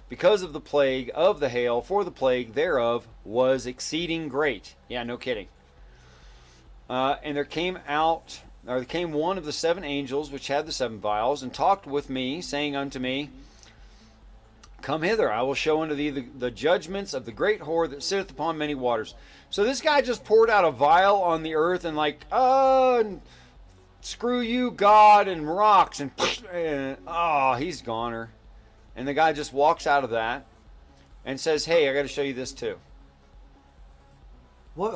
because of the plague of the hail, for the plague thereof was exceeding great. Yeah, no kidding. And there came one of the 7 angels which had the 7 vials, and talked with me, saying unto me, Come hither, I will show unto thee the judgments of the great whore that sitteth upon many waters. So this guy just poured out a vial on the earth and like, screw you, God, and rocks, and he's goner. And the guy just walks out of that and says, hey, I got to show you this too. What?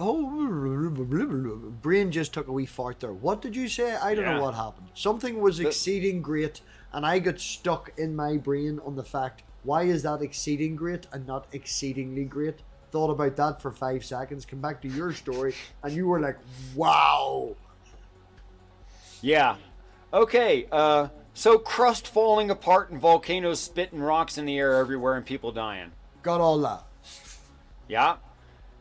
Brain just took a wee fart there. What did you say? I don't know what happened. Something was exceeding great, and I got stuck in my brain on the fact, why is that exceeding great and not exceedingly great? Thought about that for 5 seconds, come back to your story, and you were like, wow. Yeah. Okay, so crust falling apart and volcanoes spitting rocks in the air everywhere and people dying. Got all that. Yeah.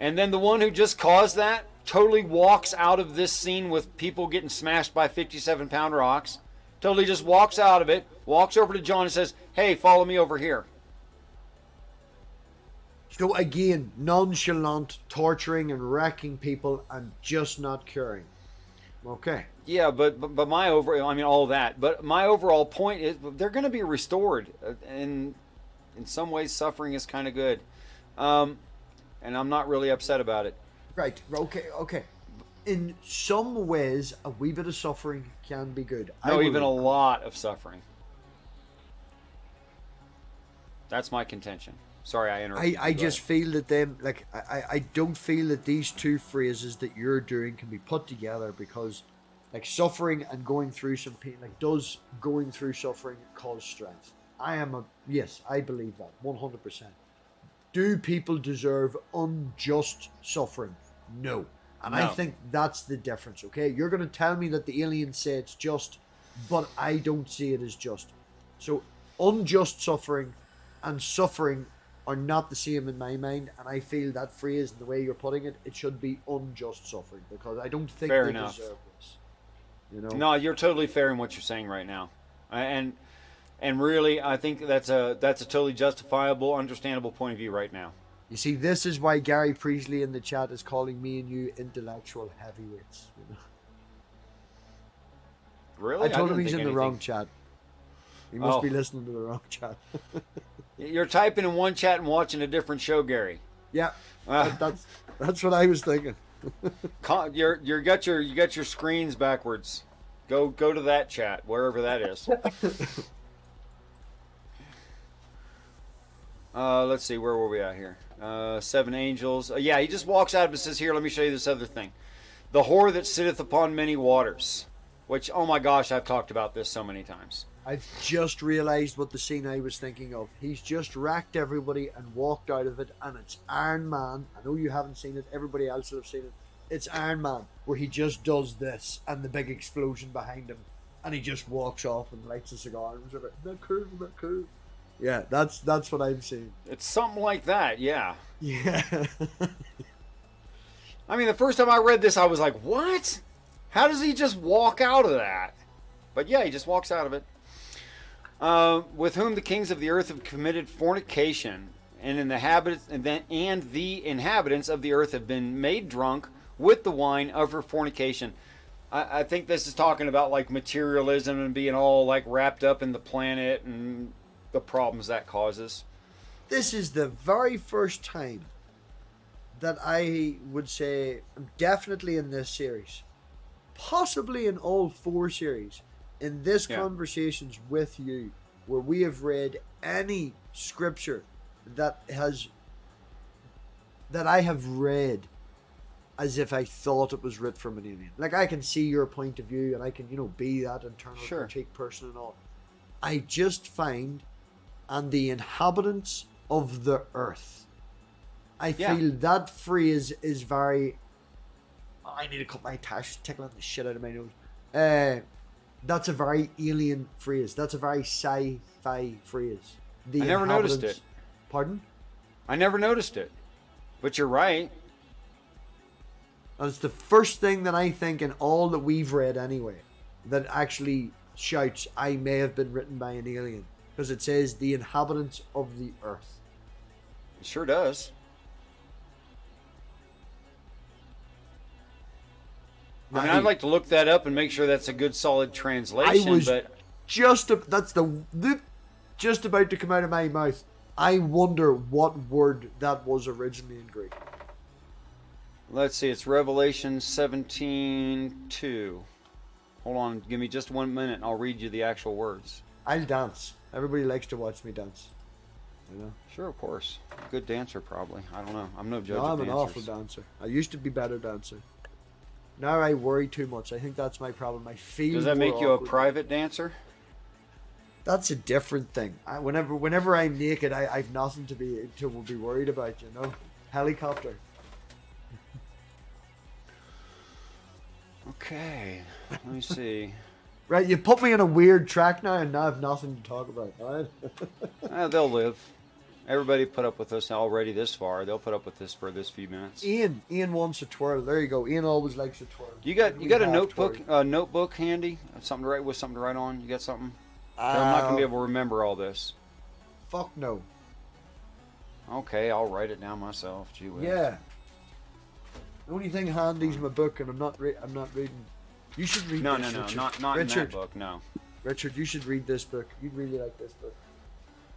And then the one who just caused that totally walks out of this scene with people getting smashed by 57-pound rocks. Totally just walks out of it, walks over to John and says, hey, follow me over here. So again, nonchalant, torturing and wrecking people and just not caring. Okay. Yeah, but my all that. But my overall point is they're going to be restored. And in some ways, suffering is kind of good. And I'm not really upset about it. Right. Okay. In some ways, a wee bit of suffering can be good. No, even a lot of suffering. That's my contention. Sorry, I interrupted. I just feel that I don't feel that these two phrases that you're doing can be put together, because like suffering and going through some pain, like does going through suffering cause strength? Yes, I believe that 100%. Do people deserve unjust suffering? No. And I think that's the difference, okay? You're going to tell me that the aliens say it's just, but I don't see it as just. So unjust suffering and suffering are not the same in my mind, and I feel that phrase and the way you're putting it, it should be unjust suffering, because I don't think they deserve this. You know? No, you're totally fair in what you're saying right now. And really, I think that's a totally justifiable, understandable point of view right now. You see, this is why Gary Priestley in the chat is calling me and you intellectual heavyweights. You know? Really? I told him he's in the wrong chat. He must be listening to the wrong chat. You're typing in one chat and watching a different show, Gary. Yeah, that's what I was thinking. You got your screens backwards. Go to that chat, wherever that is. Let's see, where were we at here? 7 angels. Yeah, he just walks out and says, here, let me show you this other thing. The whore that sitteth upon many waters. Which, oh my gosh, I've talked about this so many times. I've just realised what the scene I was thinking of. He's just racked everybody and walked out of it, and it's Iron Man. I know you haven't seen it. Everybody else will have seen it. It's Iron Man, where he just does this, and the big explosion behind him, and he just walks off and lights a cigar and was like, not cool. Yeah, that's what I'm saying. It's something like that, yeah. Yeah. I mean, the first time I read this, I was like, what? How does he just walk out of that? But yeah, he just walks out of it. With whom the kings of the earth have committed fornication, and the inhabitants of the earth have been made drunk with the wine of her fornication. I think this is talking about like materialism and being all like wrapped up in the planet and the problems that causes. This is the very first time that I would say, definitely in this series, possibly in all 4 series, in this conversations with you, where we have read any scripture that I have read as if I thought it was writ from an alien. Like, I can see your point of view, and I can, be that internal critique person and all. I just find, and the inhabitants of the earth, I feel that phrase is very... I need to cut my tash, tickling the shit out of my nose. That's a very alien phrase. That's a very sci-fi phrase. I never noticed it. Pardon? I never noticed it. But you're right. And it's the first thing that I think in all that we've read anyway that actually shouts, I may have been written by an alien. Because it says the inhabitants of the earth. It sure does. I mean, I'd like to look that up and make sure that's a good, solid translation. I was but just about to come out of my mouth. I wonder what word that was originally in Greek. Let's see. It's Revelation 17:2. Hold on. Give me just 1 minute, and I'll read you the actual words. I'll dance. Everybody likes to watch me dance. You know? Sure, of course. Good dancer, probably. I don't know. I'm no judge No, of I'm an dancers. awful dancer. I used to be better dancer. Now I worry too much. I think that's my problem. I feel. Does that more make you a awkward. private dancer? That's a different thing. Whenever I'm naked, I've nothing to be worried about. Helicopter. Okay. Let me see. Right, you put me in a weird track now, and now I've nothing to talk about. All right. They'll live. Everybody put up with us already this far. They'll put up with this for this few minutes. Ian wants a twirl. There you go. Ian always likes a twirl. You got a notebook handy? Something to write on? You got something? I'm not gonna be able to remember all this. Fuck no. Okay, I'll write it down myself. Gee whiz. Yeah. The only thing handy is my book, and I'm not reading. You should read No, this, Richard. not Richard, in that book. No. Richard, you should read this book. You'd really like this book.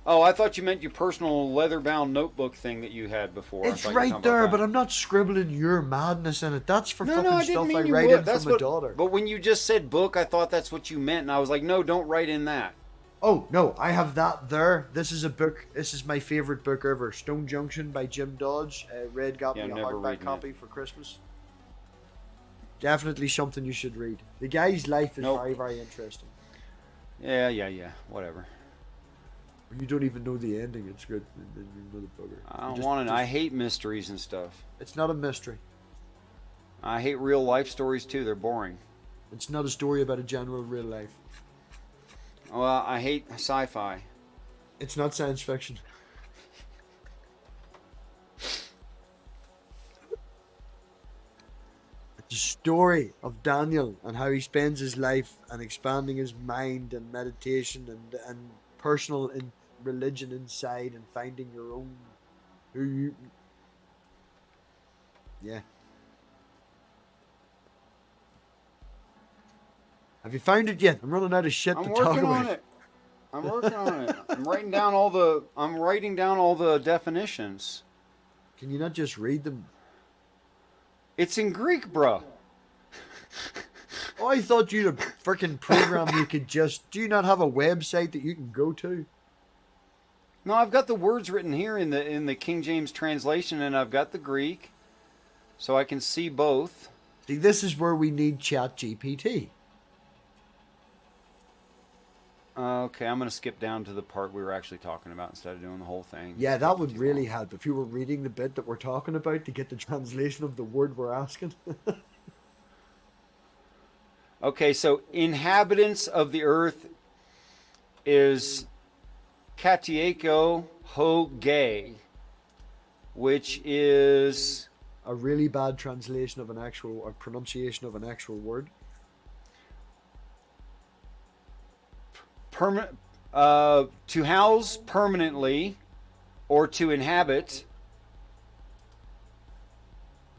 Oh, I thought you meant your personal leather-bound notebook thing that you had before. It's right there, but I'm not scribbling your madness in it. That's for fucking stuff I write in from my daughter. But when you just said book, I thought that's what you meant, and I was like, no, don't write in that. Oh, no, I have that there. This is a book. This is my favorite book ever. Stone Junction by Jim Dodge. Red got me a hardback copy for Christmas. Definitely something you should read. The guy's life is very, very interesting. Yeah. Whatever. You don't even know the ending. It's good. You know the bugger. I don't want to. I hate mysteries and stuff. It's not a mystery. I hate real life stories too. They're boring. It's not a story about a general real life. Well, I hate sci-fi. It's not science fiction. It's a story of Daniel and how he spends his life and expanding his mind and meditation and personal in religion inside and finding your own who you. Yeah. Have you found it yet? I'm running out of shit to talk about. I'm working on it. I'm writing down all the definitions. Can you not just read them? It's in Greek, bruh. Oh, I thought you'd a freaking program you could just... Do you not have a website that you can go to? No, I've got the words written here in the King James translation, and I've got the Greek, so I can see both. See, this is where we need ChatGPT. Okay, I'm going to skip down to the part we were actually talking about instead of doing the whole thing. Yeah, that would really help if you were reading the bit that we're talking about to get the translation of the word we're asking. Okay, so inhabitants of the earth is Katieko Ho Gay, which is a really bad translation of an actual, or pronunciation of an actual word? To house permanently or to inhabit.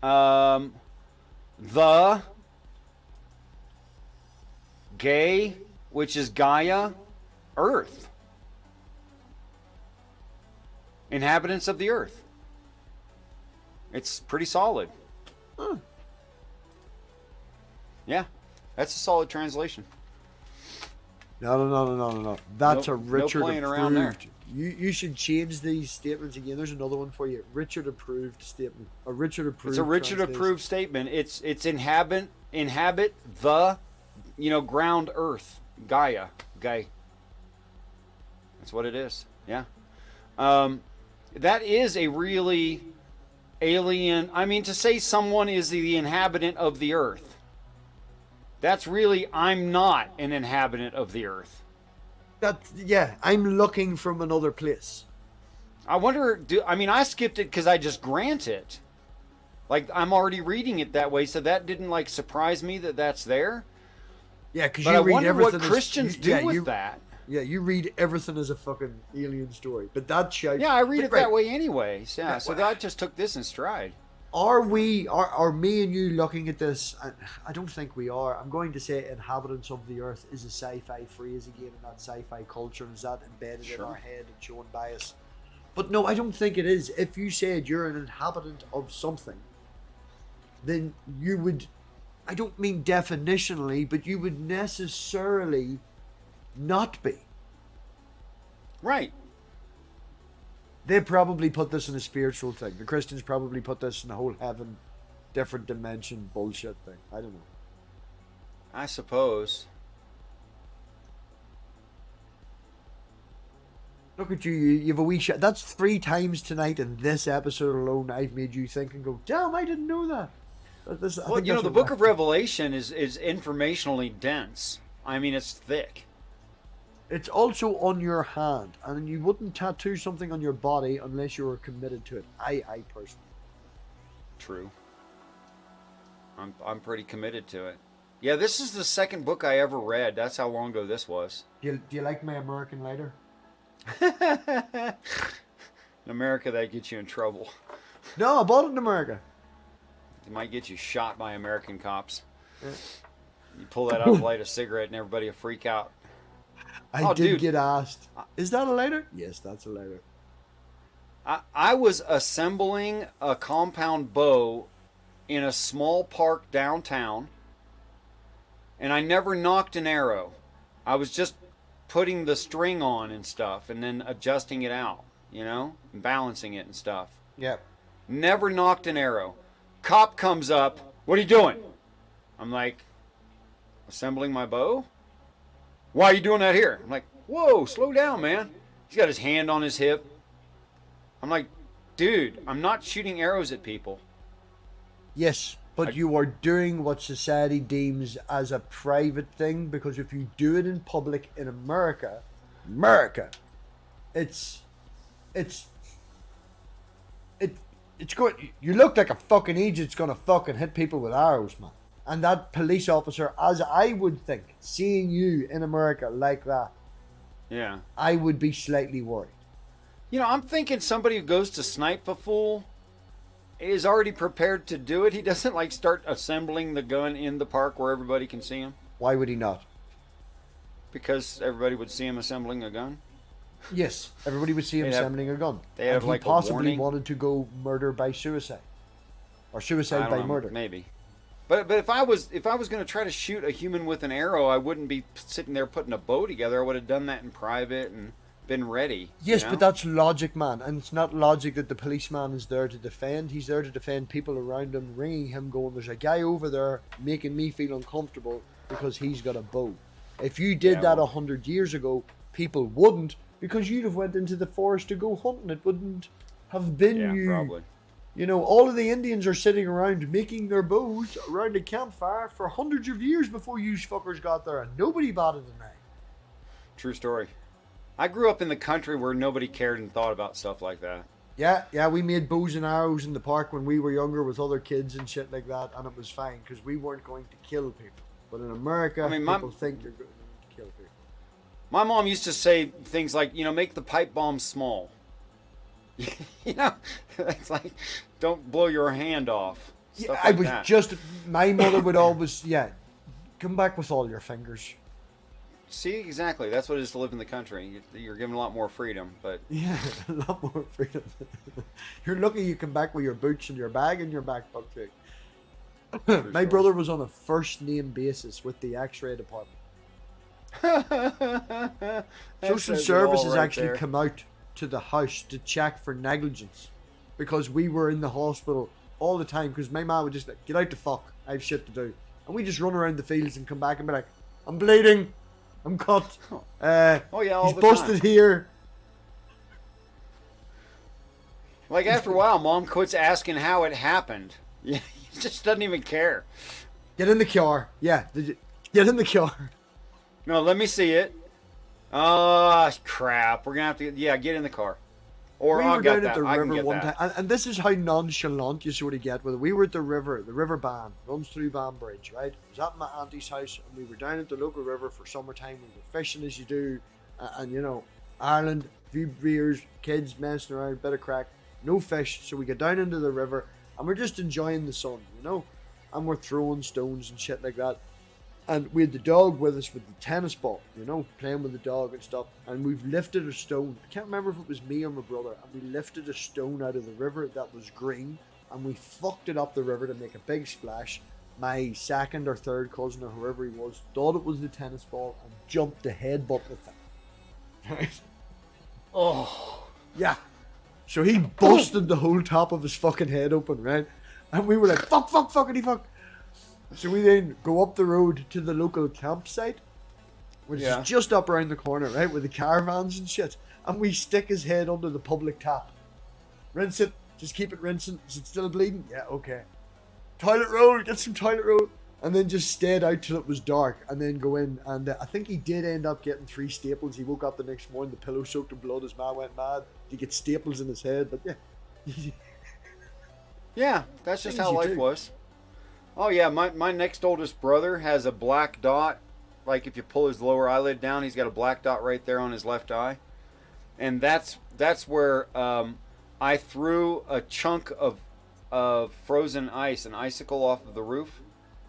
The gay, which is Gaia, Earth. Inhabitants of the Earth. It's pretty solid. Huh. Yeah, that's a solid translation. No. That's a Richard playing approved. around there. You should change these statements again. There's another one for you. Richard approved statement. A Richard approved. It's a Richard approved statement. It's inhabit the, ground Earth, Gaia. That's what it is. Yeah. That is a really alien. I mean, to say someone is the inhabitant of the Earth. That's really, I'm not an inhabitant of the Earth. I'm looking from another place. I wonder, I skipped it because I just grant it. Like, I'm already reading it that way, so that didn't, surprise me that that's there. Yeah, because you read wonder everything what Christians do with that. Yeah, you read everything as a fucking alien story. But that shout... Yeah, I read it that way anyways. Yeah, so I just took this in stride. Are me and you looking at this? I don't think we are. I'm going to say inhabitants of the earth is a sci-fi phrase again in that sci-fi culture, and is that embedded in our head and shown bias? But no, I don't think it is. If you said you're an inhabitant of something, then you would, I don't mean definitionally, but you would necessarily not be. Right. They probably put this in a spiritual thing. The Christians probably put this in the whole heaven, different dimension bullshit thing. I don't know. I suppose. Look at you. You've a wee shit. That's 3 times tonight in this episode alone I've made you think and go, damn, I didn't know that. The book of Revelation is informationally dense. I mean, it's thick. It's also on your hand, and you wouldn't tattoo something on your body unless you were committed to it. I personally. True. I'm pretty committed to it. Yeah, this is the second book I ever read. That's how long ago this was. Do you like my American lighter? In America, that gets you in trouble. No, I bought it in America. It might get you shot by American cops. Yeah. You pull that out, light a cigarette, and everybody will freak out. I did get asked, is that a lighter? Yes, that's a lighter. I was assembling a compound bow in a small park downtown, and I never nocked an arrow. I was just putting the string on and stuff, and then adjusting it out, and balancing it and stuff. Yep. Never nocked an arrow. Cop comes up, what are you doing? I'm like, assembling my bow? Why are you doing that here? I'm like, whoa, slow down, man. He's got his hand on his hip. I'm like, dude, I'm not shooting arrows at people. Yes, but you are doing what society deems as a private thing, because if you do it in public in America, it's going. You look like a fucking idiot's gonna fucking hit people with arrows, man. And that police officer, as I would think, seeing you in America like that, yeah, I would be slightly worried. I'm thinking somebody who goes to snipe a fool is already prepared to do it. He doesn't start assembling the gun in the park where everybody can see him. Why would he not? Because everybody would see him assembling a gun. Yes, everybody would see him assembling a gun. They have he possibly wanted to go murder by suicide, or suicide by murder. Maybe. But if I was going to try to shoot a human with an arrow, I wouldn't be sitting there putting a bow together. I would have done that in private and been ready. Yes, but that's logic, man. And it's not logic that the policeman is there to defend. He's there to defend people around him, ringing him, going, there's a guy over there making me feel uncomfortable because he's got a bow. If you did that 100 years ago, people wouldn't, because you'd have went into the forest to go hunting. It wouldn't have been you. Probably. All of the Indians are sitting around making their bows around a campfire for hundreds of years before you fuckers got there, and nobody batted an eye. True story. I grew up in the country where nobody cared and thought about stuff like that. Yeah, we made bows and arrows in the park when we were younger with other kids and shit like that, and it was fine because we weren't going to kill people. But in America, I mean, people think you're going to kill people. My mom used to say things like, make the pipe bomb small. It's like, don't blow your hand off. Yeah, I was just, my mother would always, come back with all your fingers. See, exactly. That's what it is to live in the country. You're given a lot more freedom, but... Yeah, a lot more freedom. You're lucky you come back with your boots and your bag and your backpack too. My brother was on a first name basis with the X-ray department. Social services actually come out to the house to check for negligence because we were in the hospital all the time because my mom would just like, get out the fuck, I have shit to do. And we just run around the fields and come back and be like, I'm bleeding. I'm cut. He's busted here. Like after a while, Mom quits asking how it happened. Yeah, he just doesn't even care. Get in the car. Yeah, get in the car. No, let me see it. Oh, crap. We're gonna have to. Yeah, get in the car. Or we I'll were get down that. at the I can river get one that. time, and this is how nonchalant you sort of get with it. We were at the river ban runs through Van Bridge, right? I was at my auntie's house, and we were down at the local river for summertime. We were fishing as you do, and Ireland, few beers, kids messing around, bit of crack, no fish. So we get down into the river, and we're just enjoying the sun, and we're throwing stones and shit like that. And we had the dog with us with the tennis ball, playing with the dog and stuff. And we've lifted a stone. I can't remember if it was me or my brother. And we lifted a stone out of the river that was green. And we fucked it up the river to make a big splash. My second or third cousin or whoever he was thought it was the tennis ball and jumped the headbutt with it. Right? Oh. Yeah. So he busted the whole top of his fucking head open, right? And we were like, fuck, fuckity fuck. So we then go up the road to the local campsite, which is just up around the corner, right, with the caravans and shit. And we stick his head under the public tap. Rinse it. Just keep it rinsing. Is it still bleeding? Yeah, okay. Toilet roll. Get some toilet roll. And then just stayed out till it was dark and then go in. And I think he did end up getting 3 staples. He woke up the next morning, the pillow soaked in blood. His ma went mad. He get staples in his head. But yeah. Yeah, that's just how life was. Oh yeah, my next oldest brother has a black dot. Like if you pull his lower eyelid down, he's got a black dot right there on his left eye. And that's where I threw a chunk of frozen ice, an icicle off of the roof.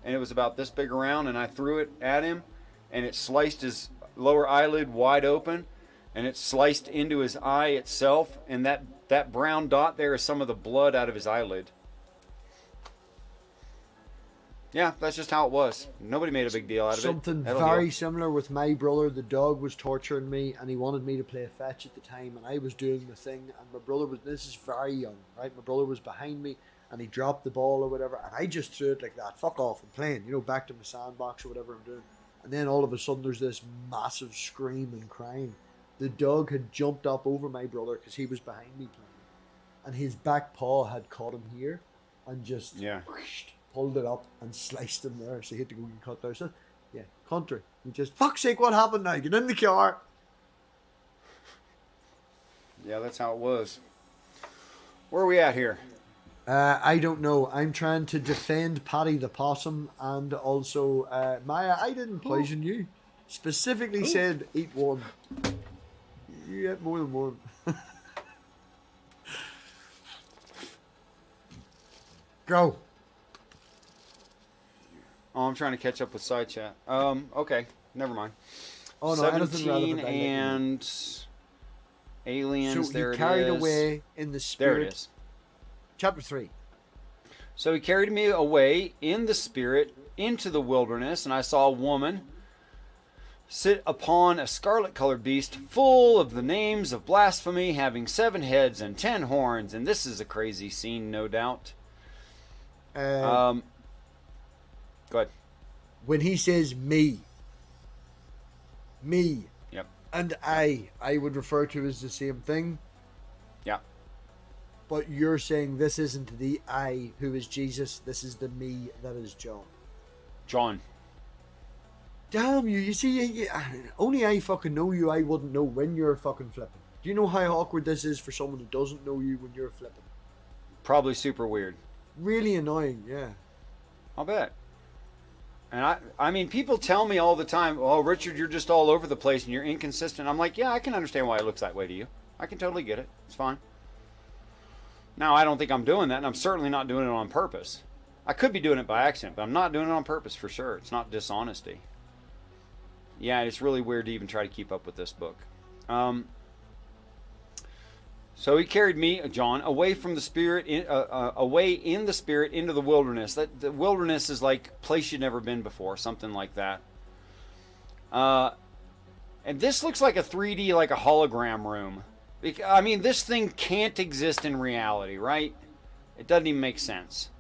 And it was about this big around, and I threw it at him, and it sliced his lower eyelid wide open, and it sliced into his eye itself, and that brown dot there is some of the blood out of his eyelid. Yeah, that's just how it was. Nobody made a big deal out of Something very similar with my brother. The dog was torturing me, and he wanted me to play fetch at the time, and I was doing the thing, and my brother was, this is very young, right? My brother was behind me, and he dropped the ball or whatever, and I just threw it like that. Fuck off, I'm playing, back to my sandbox or whatever I'm doing. And then all of a sudden there's this massive scream and crying. The dog had jumped up over my brother because he was behind me playing, and his back paw had caught him here, and just whoosh, pulled it up and sliced him there, so he had to go and cut there. So, yeah, country. He just, fuck's sake, what happened now? Get in the car. Yeah, that's how it was. Where are we at here? I don't know. I'm trying to defend Paddy the Possum, and also, Maya, I didn't poison you. Specifically said eat one. You ate more than one. Go. Oh, I'm trying to catch up with side chat. Okay, never mind. Oh no, 17 and aliens. So there you carried it is. away in the spirit. There it is. Chapter 3. So he carried me away in the spirit into the wilderness, and I saw a woman sit upon a scarlet-colored beast full of the names of blasphemy, having 7 heads and 10 horns. And this is a crazy scene, no doubt. Go ahead. When he says me, Yep. and I would refer to as the same thing. Yeah. But you're saying this isn't the I who is Jesus, this is the me that is John. John. Damn you, you see, only I fucking know you, I wouldn't know when you're fucking flipping. Do you know how awkward this is for someone who doesn't know you when you're flipping? Probably super weird. Really annoying, yeah. I'll bet. And I mean, people tell me all the time, "Oh, Richard, you're just all over the place and you're inconsistent." I'm like, yeah, I can understand why it looks that way to you. I can totally get it. It's fine. Now, I don't think I'm doing that, and I'm certainly not doing it on purpose. I could be doing it by accident, but I'm not doing it on purpose for sure. It's not dishonesty. Yeah, it's really weird to even try to keep up with this book. So he carried me, John, away from the spirit, away in the spirit into the wilderness. That the wilderness is like a place you've never been before, something like that. And this looks like a 3D, like a hologram room. I mean, this thing can't exist in reality, right? It doesn't even make sense.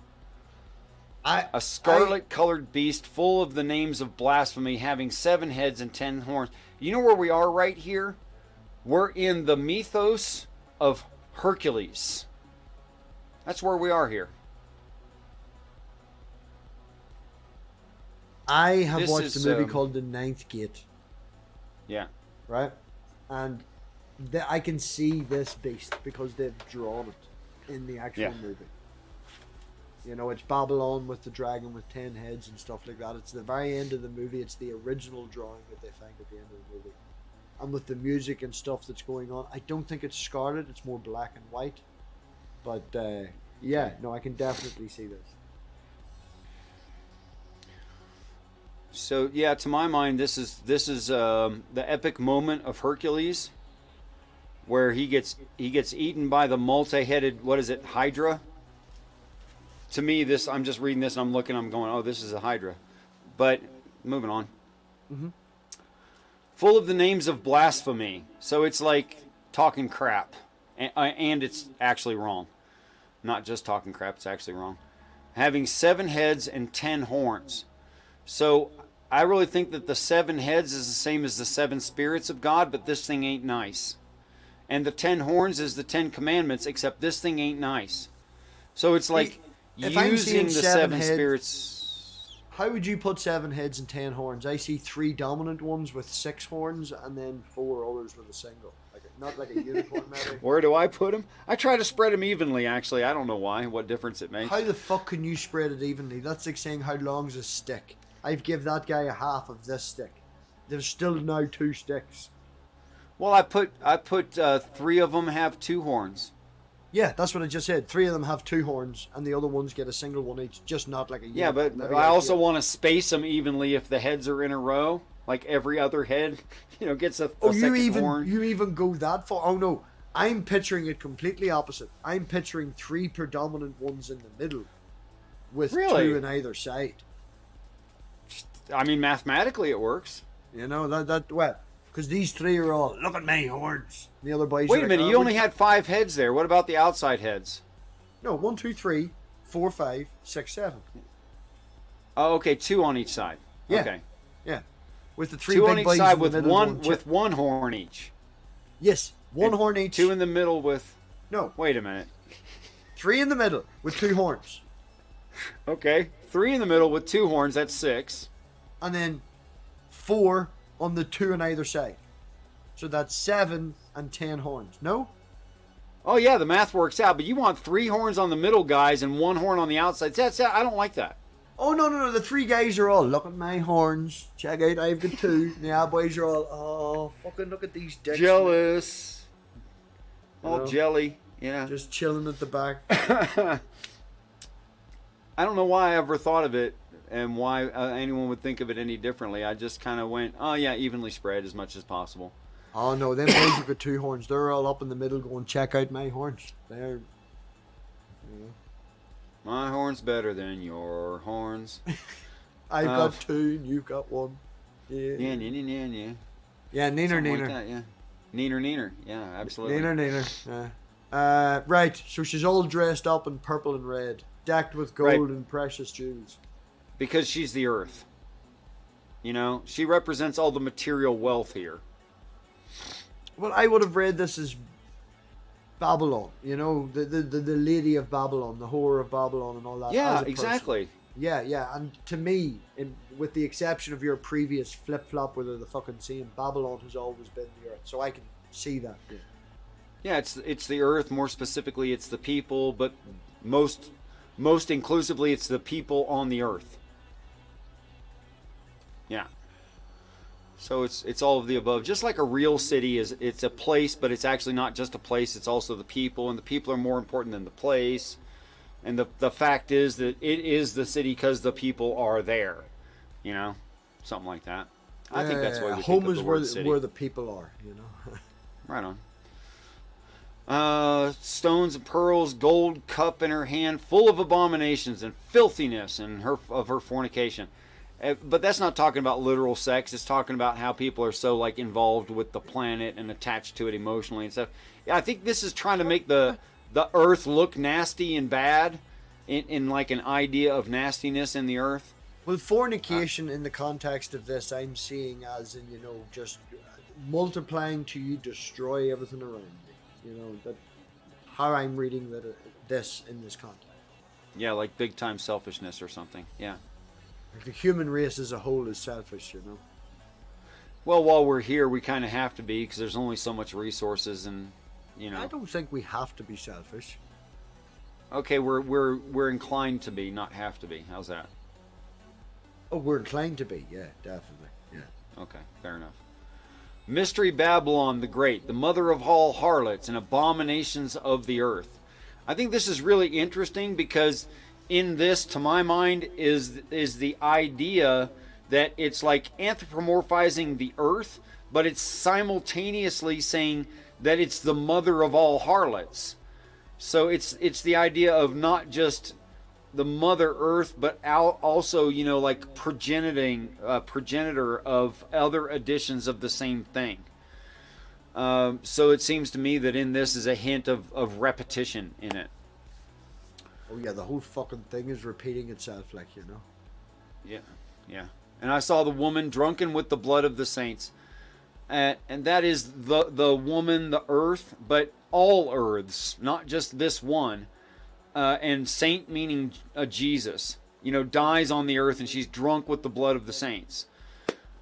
A scarlet-colored beast full of the names of blasphemy, having 7 heads and 10 horns. You know where we are right here? We're in the mythos of Hercules. That's where we are here. I have watched a movie called The Ninth Gate. Yeah. Right? And I can see this beast because they've drawn it in the actual movie. You know, it's Babylon with the dragon with 10 heads and stuff like that. It's the very end of the movie. It's the original drawing that they find at the end of the movie. And with the music and stuff that's going on, I don't think it's scarlet. It's more black and white. But, yeah, no, I can definitely see this. So, yeah, to my mind, this is the epic moment of Hercules, where he gets eaten by the multi-headed, what is it, Hydra? To me, I'm just reading this and I'm looking, I'm going, oh, this is a Hydra. But, moving on. Mm-hmm. Full of the names of blasphemy. So it's like talking crap. And it's actually wrong. Not just talking crap, it's actually wrong. Having 7 heads and 10 horns. So I really think that the 7 heads is the same as the 7 spirits of God, but this thing ain't nice. And the 10 horns is the 10 commandments, except this thing ain't nice. So it's like using the 7 spirits. How would you put 7 heads and 10 horns? I see 3 dominant ones with 6 horns, and then 4 others with a single. Not like a unicorn, maybe. Where do I put them? I try to spread them evenly, actually. I don't know why, what difference it makes. How the fuck can you spread it evenly? That's like saying how long's a stick. I've give that guy a half of this stick. There's still now 2 sticks. Well, I put 3 of them have 2 horns. Yeah, that's what I just said. 3 of them have 2 horns, and the other ones get a single one each, just not like a yeah. But I also want to space them evenly if the heads are in a row, like every other head, gets a second horn. You even go that far? Oh no, I'm picturing it completely opposite. I'm picturing 3 predominant ones in the middle, with 2 on either side. I mean, mathematically it works. Because these 3 are all, look at my horns. The other boys. Wait a minute, you only had 5 heads there. What about the outside heads? No, 1, 2, 3, 4, 5, 6, 7. Oh, okay, 2 on each side. Yeah. Okay. Yeah. With the 3 2 big on each boys side with one horn each. Yes, 1 horn each. 2 in the middle with. No. Wait a minute. 3 in the middle with 2 horns. Okay, 3 in the middle with 2 horns. That's 6. And then 4 on the 2 on either side. So that's 7 and 10 horns. No? Oh yeah, the math works out. But you want 3 horns on the middle guys and 1 horn on the outside. I don't like that. Oh no! The 3 guys are all, look at my horns. Check out, I've got 2. The other boys are all, oh, fucking look at these dicks. Jealous. All jelly. Yeah. Just chilling at the back. I don't know why I ever thought of it and why anyone would think of it any differently. I just kind of went, oh yeah, evenly spread as much as possible. Oh no, them boys have got 2 horns. They're all up in the middle going, check out my horns. They're, My horn's better than your horns. I've got 2 and you've got 1. Yeah. Yeah. Yeah, neener. Like that, yeah. Neener. Yeah, absolutely. Neener. Yeah. Right, so she's all dressed up in purple and red, decked with gold and precious jewels. Because she's the earth. She represents all the material wealth here. Well, I would have read this as Babylon, the lady of Babylon, the whore of Babylon and all that. Yeah, exactly. Yeah, and to me, with the exception of your previous flip-flop where they're the fucking same, Babylon has always been the earth, so I can see that. Yeah. Yeah, it's the earth. More specifically, it's the people, but most inclusively, it's the people on the earth. Yeah. So it's all of the above. Just like a real city it's a place, but it's actually not just a place. It's also the people, and the people are more important than the place. And the fact is that it is the city because the people are there. You know, something like that. I think that's why we home think of is the word city. where the people are. You know. Right on. Stones and pearls, gold cup in her hand, full of abominations and filthiness and of her fornication. But that's not talking about literal sex. It's talking about how people are so like involved with the planet and attached to it emotionally and stuff. Yeah, I think this is trying to make the earth look nasty and bad in like an idea of nastiness in the earth. Well, fornication in the context of this, I'm seeing as in, you know, just multiplying to you destroy everything around you. You know, that how I'm reading this in this context. Yeah, like big time selfishness or something. Yeah. Like the human race as a whole is selfish, you know. Well, while we're here, we kind of have to be because there's only so much resources, and you know. I don't think we have to be selfish. Okay, we're inclined to be, not have to be. How's that? Oh, we're inclined to be. Yeah, definitely. Yeah. Okay, fair enough. Mystery Babylon the Great, the mother of all harlots and abominations of the earth. I think this is really interesting because in this, to my mind, is the idea that it's like anthropomorphizing the earth, but it's simultaneously saying that it's the mother of all harlots. So it's the idea of not just the mother earth, but also, you know, like progenitor of other editions of the same thing. So it seems to me that in this is a hint of repetition in it. Oh yeah, the whole fucking thing is repeating itself, like, you know. Yeah. And I saw the woman drunken with the blood of the saints. And that is the woman, the earth, but all earths, not just this one. And saint meaning Jesus, you know, dies on the earth, and she's drunk with the blood of the saints,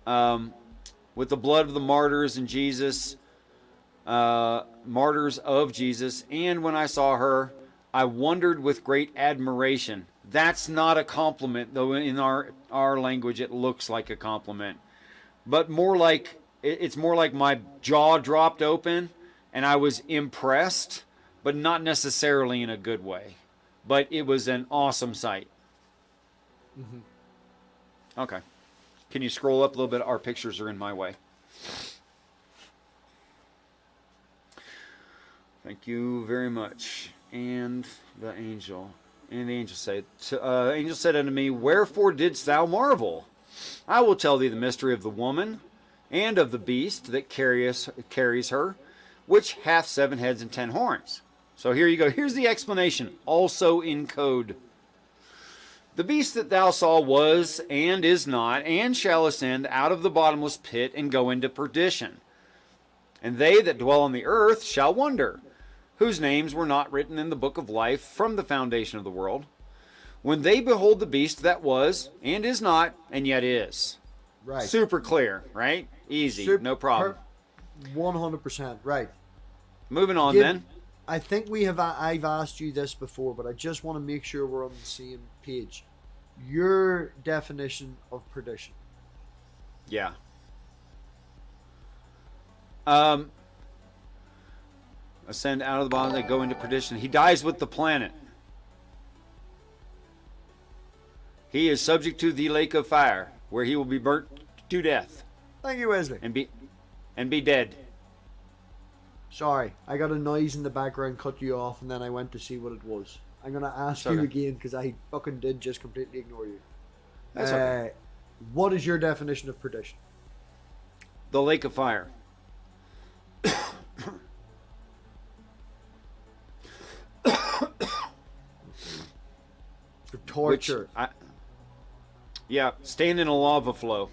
with the blood of the martyrs and Jesus, martyrs of Jesus. And when I saw her, I wondered with great admiration. That's not a compliment, though. In our language, it looks like a compliment, but more like it's more like my jaw dropped open, and I was impressed, but not necessarily in a good way. But it was an awesome sight. Mm-hmm. Okay. Can you scroll up a little bit? Our pictures are in my way. Thank you very much. And the angel. And the angel said, angel said unto me, wherefore didst thou marvel? I will tell thee the mystery of the woman and of the beast that carries her, which hath 7 heads and 10 horns. So here you go. Here's the explanation, also in code. The beast that thou saw was, and is not, and shall ascend out of the bottomless pit and go into perdition. And they that dwell on the earth shall wonder, whose names were not written in the book of life from the foundation of the world, when they behold the beast that was, and is not, and yet is. Right. Super clear, right? Easy, no problem. 100% right. Moving on then. I think I've asked you this before, but I just want to make sure we're on the same page. Your definition of perdition. Yeah. Ascend out of the bottom, they go into perdition. He dies with the planet. He is subject to the lake of fire, where he will be burnt to death. Thank you, Wesley. And be dead. Sorry, I got a noise in the background, cut you off, and then I went to see what it was. I'm going to ask you again, because I fucking did just completely ignore you. That's okay. What is your definition of perdition? The lake of fire. Torture. Yeah, stand in a lava flow.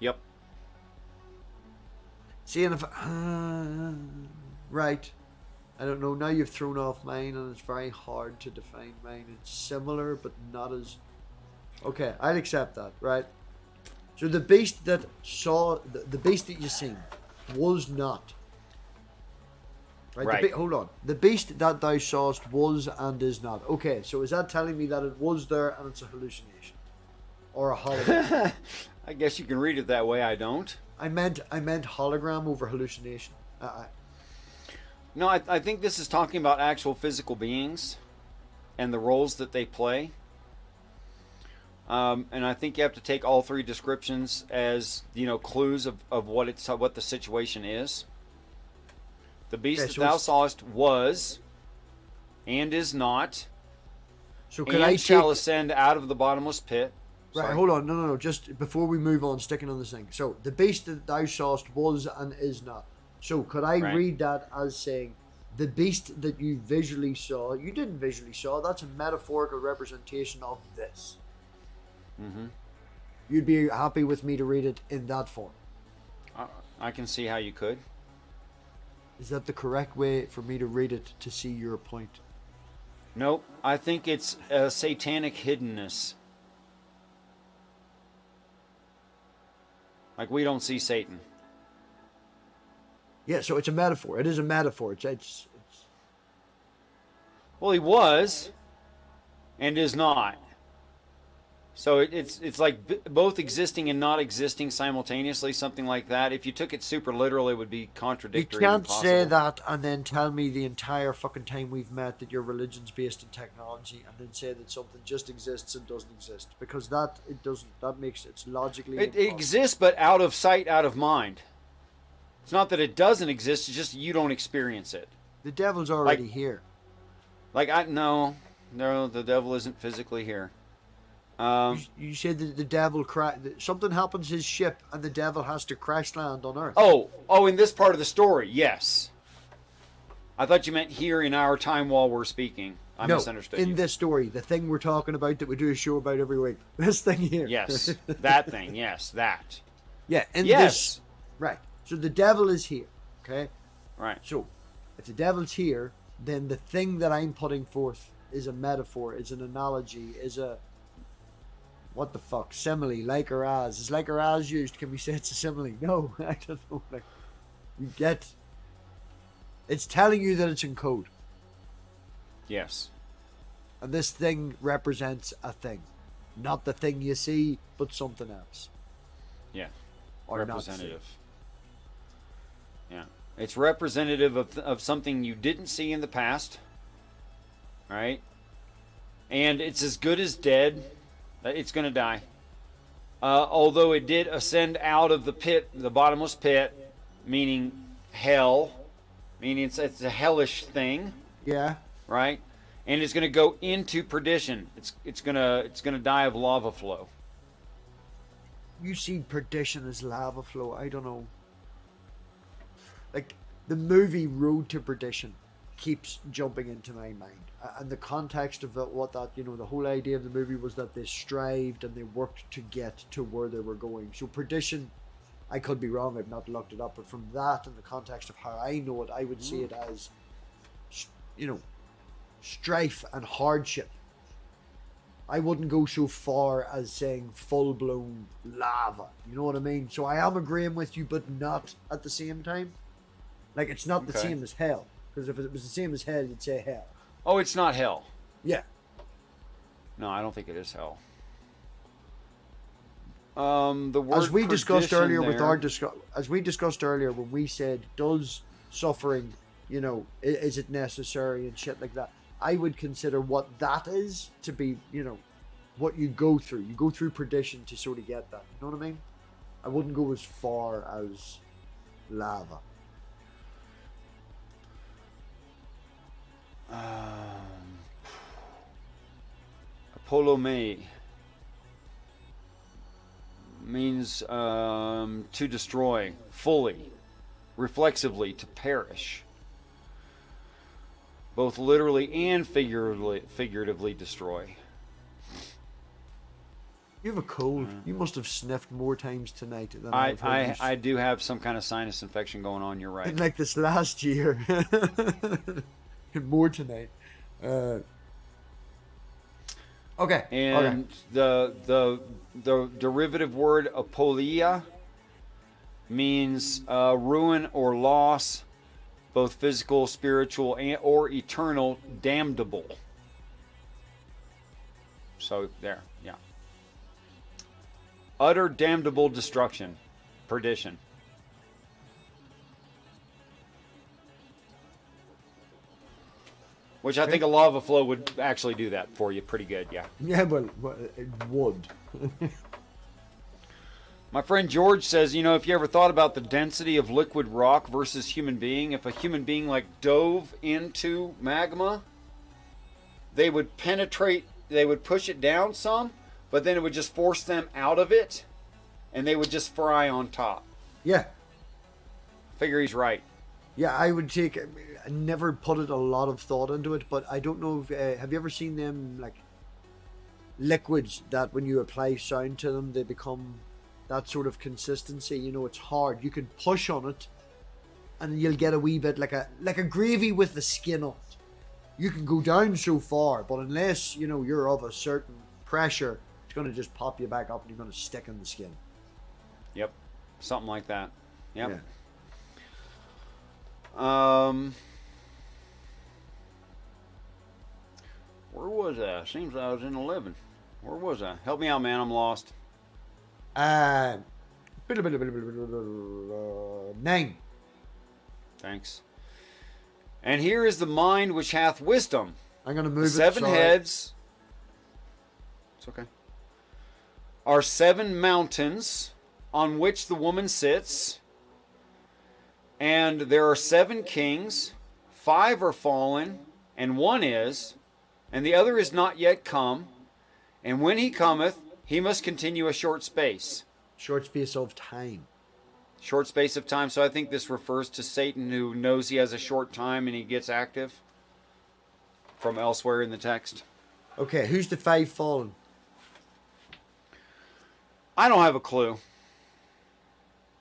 Yep. See, and if right, I don't know. Now you've thrown off mine, and it's very hard to define mine. It's similar, but not as. Okay, I'll accept that. Right. So the beast that the beast that you seen, was not. Right. Hold on. The beast that thou sawest was and is not. Okay, so is that telling me that it was there and it's a hallucination? Or a hologram? I guess you can read it that way. I don't. I meant hologram over hallucination. No, I think this is talking about actual physical beings and the roles that they play. And I think you have to take all three descriptions as, clues of what the situation is. The beast that thou sawest was and is not, so and shall ascend out of the bottomless pit. Right, Sorry. hold on. No. Just before we move on, sticking on this thing. So, the beast that thou sawest was and is not. So, could I read that as saying, the beast that you visually saw, you didn't visually saw, that's a metaphorical representation of this. Mm-hmm. You'd be happy with me to read it in that form? I can see how you could. Is that the correct way for me to read it to see your point? Nope. I think it's a satanic hiddenness. Like we don't see Satan. Yeah, so it's a metaphor. It is a metaphor. It's Well, he was and is not. So it's like both existing and not existing simultaneously, something like that. If you took it super literal, it would be contradictory. You can't say that and then tell me the entire fucking time we've met that your religion's based in technology, and then say that something just exists and doesn't exist, because it doesn't. That makes it's logically. It exists, but out of sight, out of mind. It's not that it doesn't exist; it's just you don't experience it. The devil's already here. No, the devil isn't physically here. You said that the devil something happens to his ship and the devil has to crash land on Earth. Oh, in this part of the story, yes. I thought you meant here in our time while we're speaking. I misunderstood in you. this story, the thing we're talking about that we do a show about every week. This thing here. Yes, that thing. Yes, that. Yeah, yes. Right. So the devil is here. Okay. Right. So, if the devil's here, then the thing that I'm putting forth is a metaphor, is an analogy, is a what the fuck? Simile, like or as. Is like or as used? Can we say it's a simile? No, I don't know. You get. It's telling you that it's in code. Yes. And this thing represents a thing. Not the thing you see, but something else. Yeah. Or representative. Yeah. It's representative of something you didn't see in the past. Right? And it's as good as dead. It's going to die. Although it did ascend out of the pit, the bottomless pit, meaning hell, meaning it's a hellish thing. Yeah. Right? And it's going to go into perdition. It's going to die of lava flow. You see perdition as lava flow. I don't know. Like the movie Road to Perdition keeps jumping into my mind. And the context of what that, the whole idea of the movie was that they strived and they worked to get to where they were going. So perdition, I could be wrong, I've not looked it up, but from that and the context of how I know it, I would see it as, strife and hardship. I wouldn't go so far as saying full-blown lava. You know what I mean? So I am agreeing with you, but not at the same time. Like, it's not the same as hell. Because if it was the same as hell, you'd say hell. Oh, it's not hell. Yeah. No, I don't think it is hell. The word as we discussed earlier there, as we discussed earlier when we said, does suffering, is it necessary and shit like that? I would consider what that is to be, what you go through. You go through perdition to sort of get that. You know what I mean? I wouldn't go as far as lava. Apolome means to destroy fully, reflexively, to perish. Both literally and figuratively destroy. You have a cold. You must have sniffed more times tonight than I've heard. I do have some kind of sinus infection going on. You're right. Like this last year. More tonight. Okay. And the derivative word apolia means ruin or loss, both physical, spiritual, or eternal, damnable. So there, yeah. Utter damnable destruction, perdition. Which I think a lava flow would actually do that for you pretty good, yeah. Yeah, well, it would. My friend George says, you know, if you ever thought about the density of liquid rock versus human being, if a human being like dove into magma, they would penetrate, they would push it down some, but then it would just force them out of it, and they would just fry on top. Yeah. Figure he's right. Yeah, I would take. I never put a lot of thought into it, but I don't know if have you ever seen them like liquids that when you apply sound to them, they become that sort of consistency. You know, it's hard. You can push on it, and you'll get a wee bit like a gravy with the skin on it. You can go down so far, but unless you know you're of a certain pressure, it's going to just pop you back up, and you're going to stick in the skin. Yep, something like that. Yep. Yeah. Where was I? Seems I was in 11. Where was I? Help me out, man. I'm lost. 9. Thanks. And here is the mind which hath wisdom. I'm going to move Seven heads. It's okay. Are 7 mountains on which the woman sits. And there are 7 kings. 5 are fallen, and 1 is, and the other is not yet come. And when he cometh, he must continue a short space. Short space of time. Short space of time. So I think this refers to Satan, who knows he has a short time and he gets active from elsewhere in the text. Okay, who's the 5 fallen? I don't have a clue.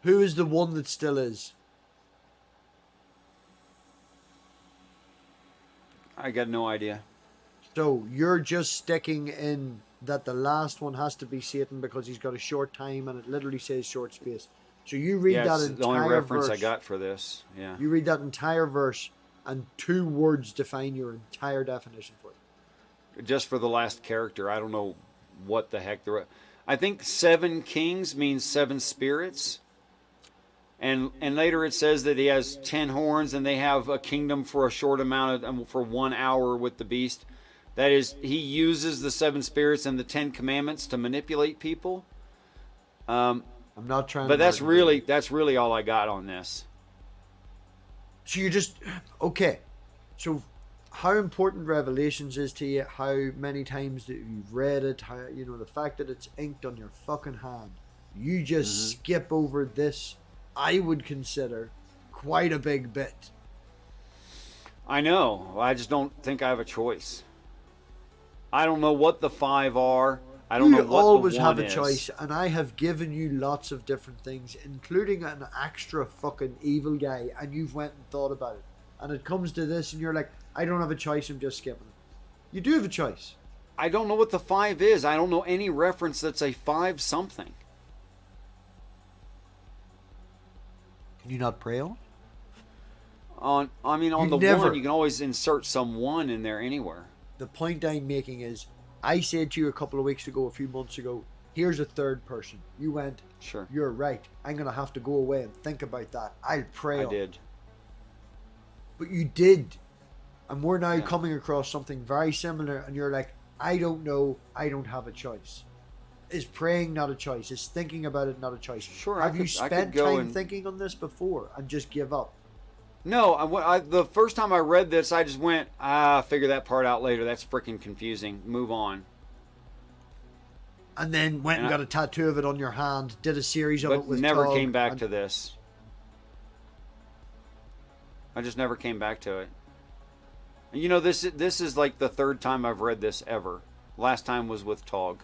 Who is the one that still is? I got no idea. So you're just sticking in that the last one has to be Satan because he's got a short time and it literally says short space. So you read that entire the only reference verse. I got for this. Yeah. You read that entire verse and 2 words define your entire definition for it. Just for the last character, I don't know what the heck the. I think 7 kings means 7 spirits. And later it says that he has 10 horns and they have a kingdom for a short amount of, for 1 hour with the beast. That is, he uses the 7 spirits and the 10 commandments to manipulate people. I'm not trying. But that's really all I got on this. So you just okay. So how important Revelations is to you? How many times that you've read it? How the fact that it's inked on your fucking hand. You just skip over this. I would consider quite a big bit. I know. I just don't think I have a choice. I don't know what the 5 are. I don't know what the 1 is. You always have a choice, and I have given you lots of different things, including an extra fucking evil guy, and you've went and thought about it. And it comes to this, and you're like, I don't have a choice, I'm just skipping it. You do have a choice. I don't know what the 5 is. I don't know any reference that's a 5 something. Can you not pray on? On the 1, you can always insert some 1 in there anywhere. The point I'm making is, I said to you a couple of weeks ago, a few months ago, here's a 3rd person. You went, sure. You're right. I'm going to have to go away and think about that. I'll pray on. I did. But you did. And we're now coming across something very similar, and you're like, I don't know. I don't have a choice. Is praying not a choice? Is thinking about it not a choice? Sure. Have you spent time thinking on this before and just give up? No. The first time I read this, I just went, figure that part out later. That's freaking confusing. Move on. And then went and got a tattoo of it on your hand. Did a series of it with never Tug, came back to this. I just never came back to it. You know, this is like the 3rd time I've read this ever. Last time was with Tog.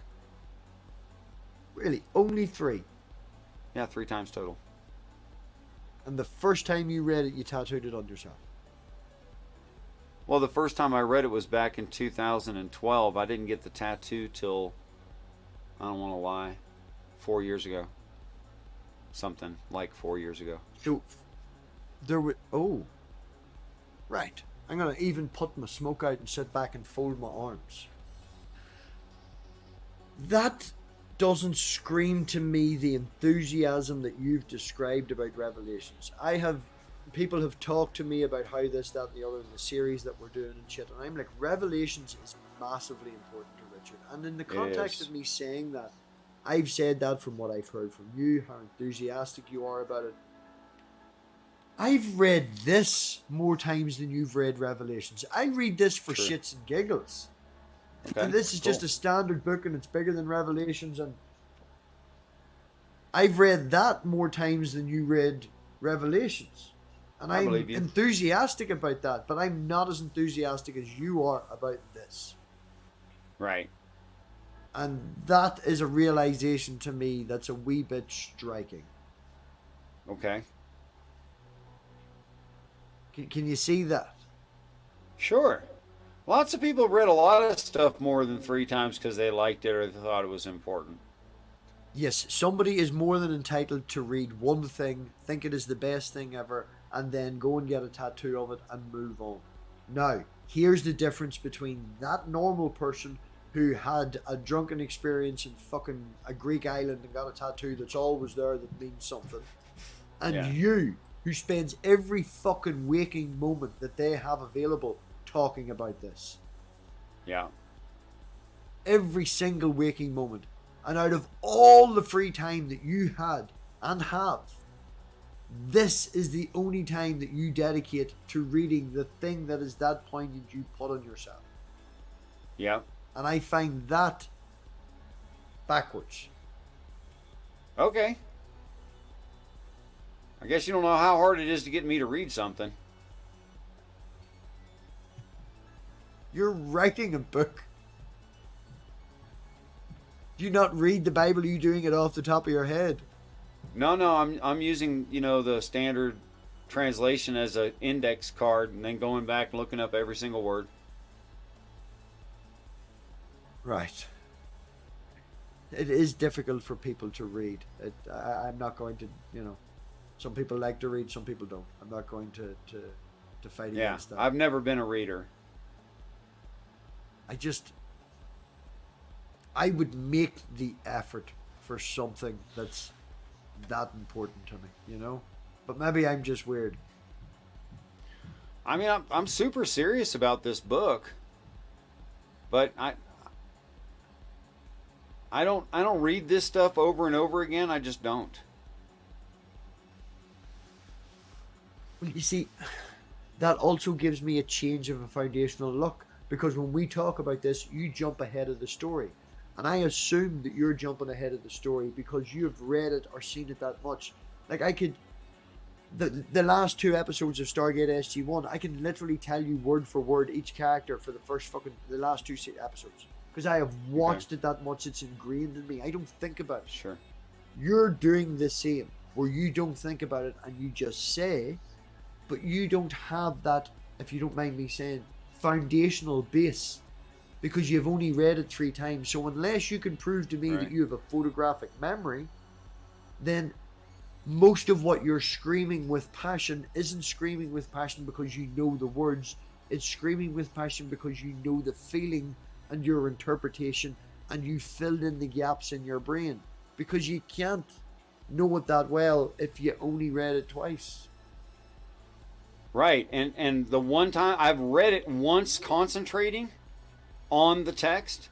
Really? Only 3? Yeah, 3 times total. And the first time you read it, you tattooed it on yourself? Well, the first time I read it was back in 2012. I didn't get the tattoo till, I don't want to lie, 4 years ago. something like 4 years ago. So there were. Oh, right. I'm gonna even put my smoke out and sit back and fold my arms. That doesn't scream to me the enthusiasm that you've described about Revelations. People have talked to me about how this, that, and the other in the series that we're doing and shit, and I'm like, Revelations is massively important to Richard. And in the context of me saying that, I've said that from what I've heard from you, how enthusiastic you are about it. I've read this more times than you've read Revelations. I read this for shits and giggles. Okay, and this is just a standard book, and it's bigger than Revelations, and I've read that more times than you read Revelations. And I'm enthusiastic about that, but I'm not as enthusiastic as you are about this. Right. And that is a realization to me that's a wee bit striking. Okay. Can you see that? Sure. Lots of people read a lot of stuff more than 3 times because they liked it or they thought it was important. Yes, somebody is more than entitled to read one thing, think it is the best thing ever, and then go and get a tattoo of it and move on. Now, here's the difference between that normal person who had a drunken experience in fucking a Greek island and got a tattoo that's always there that means something, and you, who spends every fucking waking moment that they have available talking about this. Yeah. Every single waking moment. And out of all the free time that you had and have, this is the only time that you dedicate to reading the thing that is that poignant you put on yourself. Yeah. And I find that backwards. Okay. I guess you don't know how hard it is to get me to read something. You're writing a book. Do you not read the Bible? Are you doing it off the top of your head? No, I'm using, the standard translation as an index card and then going back and looking up every single word. Right. It is difficult for people to read. I'm not going to, some people like to read, some people don't. I'm not going to fight against that. I've never been a reader. I would make the effort for something that's that important to me, But maybe I'm just weird. I mean, I'm super serious about this book, but I don't read this stuff over and over again. I just don't. Well, you see, that also gives me a change of a foundational look, because when we talk about this, you jump ahead of the story. And I assume that you're jumping ahead of the story because you have read it or seen it that much. Like the last 2 episodes of Stargate SG-1, I can literally tell you word for word each character for the last 2 episodes. Because I have watched it that much, it's ingrained in me. I don't think about it. Sure. You're doing the same, where you don't think about it and you just say, but you don't have that, if you don't mind me saying, foundational base. Because you've only read it 3 times. So unless you can prove to me that you have a photographic memory, then most of what you're screaming with passion isn't screaming with passion because you know the words. It's screaming with passion because you know the feeling and your interpretation, and you filled in the gaps in your brain. Because you can't know it that well if you only read it twice. Right. And the one time I've read it once concentrating on the text,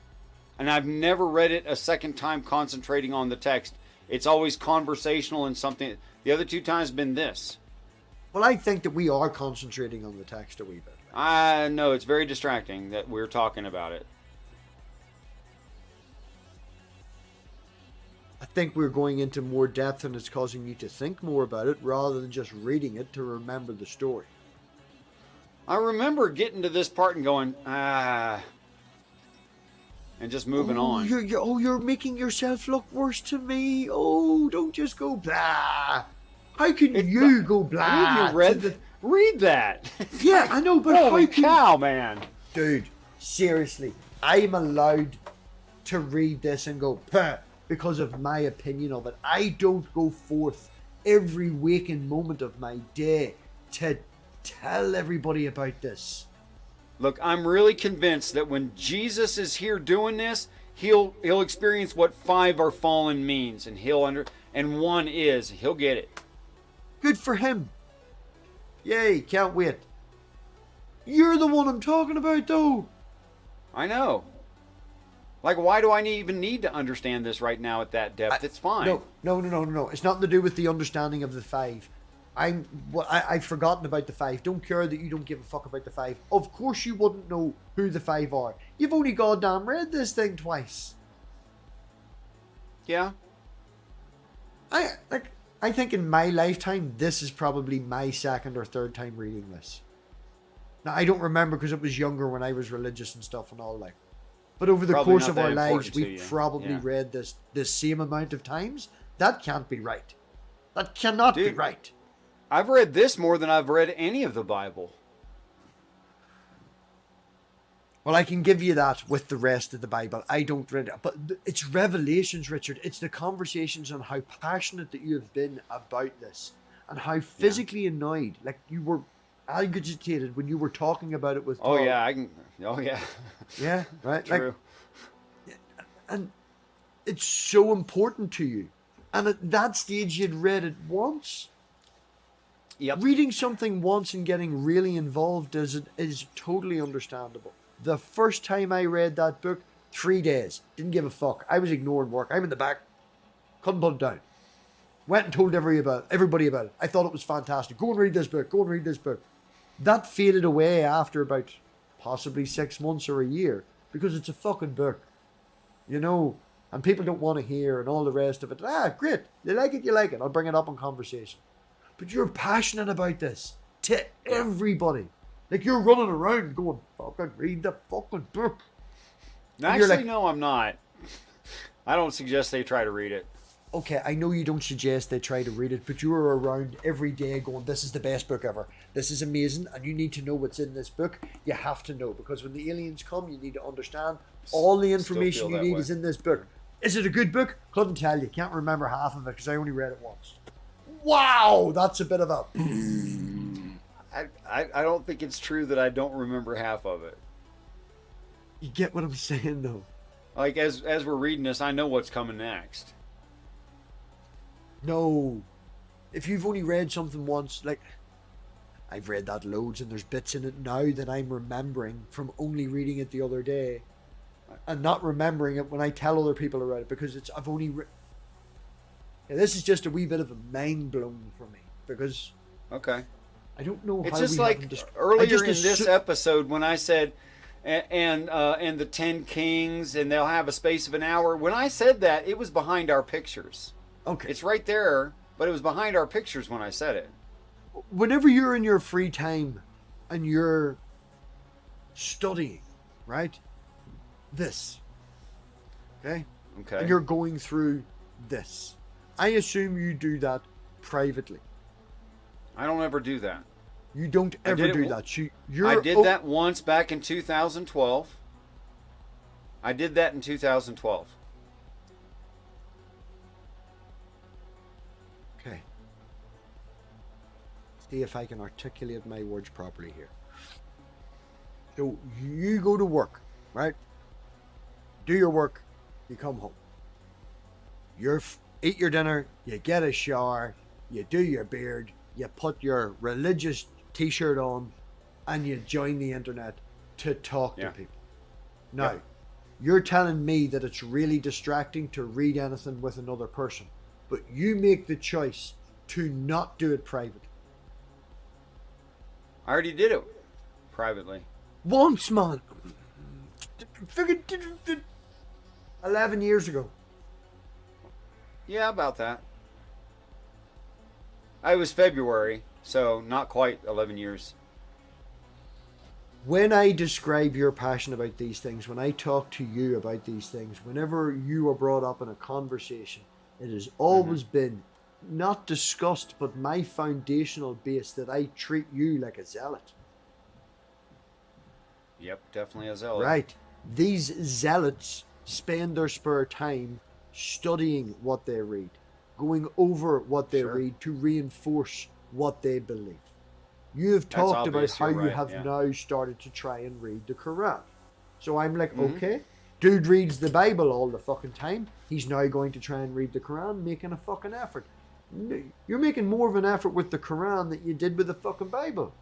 and I've never read it a second time concentrating on the text. It's always conversational and something. The other 2 times been this. Well, I think that we are concentrating on the text a wee bit. No, it's very distracting that we're talking about it. I think we're going into more depth and it's causing you to think more about it rather than just reading it to remember the story. I remember getting to this part and going, and just moving on. You're making yourself look worse to me. Oh, don't just go blah. How can you go blah? Read that. Yeah, I know, but holy cow, man. Dude, seriously, I'm allowed to read this and go, because of my opinion of it. I don't go forth every waking moment of my day to tell everybody about this. Look, I'm really convinced that when Jesus is here doing this, he'll experience what 5 are fallen means, and and 1 is. He'll get it. Good for him. Yay, can't wait. You're the one I'm talking about, though. I know. Like, why do I even need to understand this right now at that depth? It's fine. No. It's nothing to do with the understanding of the 5. I've forgotten about the 5. Don't care that you don't give a fuck about the 5. Of course you wouldn't know who the 5 are. You've only goddamn read this thing twice. Yeah. I think in my lifetime, this is probably my 2nd or 3rd time reading this. Now, I don't remember because it was younger when I was religious and stuff and all that. But over the Probably course not of that our important lives, to we've you. probably Yeah. read this same amount of times. That can't be right. That cannot be Dude. right. I've read this more than I've read any of the Bible. Well, I can give you that with the rest of the Bible. I don't read it. But it's Revelations, Richard. It's the conversations on how passionate that you have been about this and how physically annoyed. Like you were agitated when you were talking about it with Oh, Paul. yeah. Oh, yeah. Yeah, right? True. And it's so important to you. And at that stage, you'd read it once. Yep. Reading something once and getting really involved is totally understandable. The first time I read that book, 3 days. Didn't give a fuck. I was ignoring work. I'm in the back. Couldn't put it down. Went and told everybody about it. I thought it was fantastic. Go and read this book. Go and read this book. That faded away after about possibly 6 months or a year because it's a fucking book. You know, and people don't want to hear and all the rest of it. Great. You like it, you like it. I'll bring it up in conversation. But you're passionate about this to everybody. Like you're running around going, fucking read the fucking book. Actually, like, no, I'm not. I don't suggest they try to read it. Okay, I know you don't suggest they try to read it, but you are around every day going, this is the best book ever. This is amazing, and you need to know what's in this book. You have to know, because when the aliens come, you need to understand all the information you need is in this book. Is it a good book? Couldn't tell you. Can't remember half of it, because I only read it once. Wow, that's a bit of a... I don't think it's true that I don't remember half of it. You get what I'm saying, though? Like, as we're reading this, I know what's coming next. No. If you've only read something once, like... I've read that loads, and there's bits in it now that I'm remembering from only reading it the other day. And not remembering it when I tell other people about it, because I've only... this is just a wee bit of a mind blown for me, because... Okay. I don't know how it's just we like haven't earlier in this episode when I said, and the 10 kings, and they'll have a space of an hour. When I said that, it was behind our pictures. Okay. It's right there, but it was behind our pictures when I said it. Whenever you're in your free time and you're studying, right? This. Okay? Okay. And you're going through this. I assume you do that privately. I don't ever do that. You don't ever do that. I did that once back in 2012. I did that in 2012. Okay. See if I can articulate my words properly here. So you go to work, right? Do your work, you come home. Eat your dinner, you get a shower, you do your beard, you put your religious t-shirt on, and you join the internet to talk to people. Now, you're telling me that it's really distracting to read anything with another person, but you make the choice to not do it privately. I already did it privately. Once, man. 11 years ago. Yeah, about that. It was February, so not quite 11 years. When I describe your passion about these things, when I talk to you about these things, whenever you are brought up in a conversation, it has always been not discussed, but my foundational base that I treat you like a zealot. Yep, definitely a zealot. Right. These zealots spend their spare time studying what they read, going over what they Sure. read to reinforce what they believe. You have That's talked about obvious, how you're you right, have yeah. now started to try and read the Quran. So I'm like, Mhm. okay, dude reads the Bible all the fucking time. He's now going to try and read the Quran, making a fucking effort. You're making more of an effort with the Quran than you did with the fucking Bible.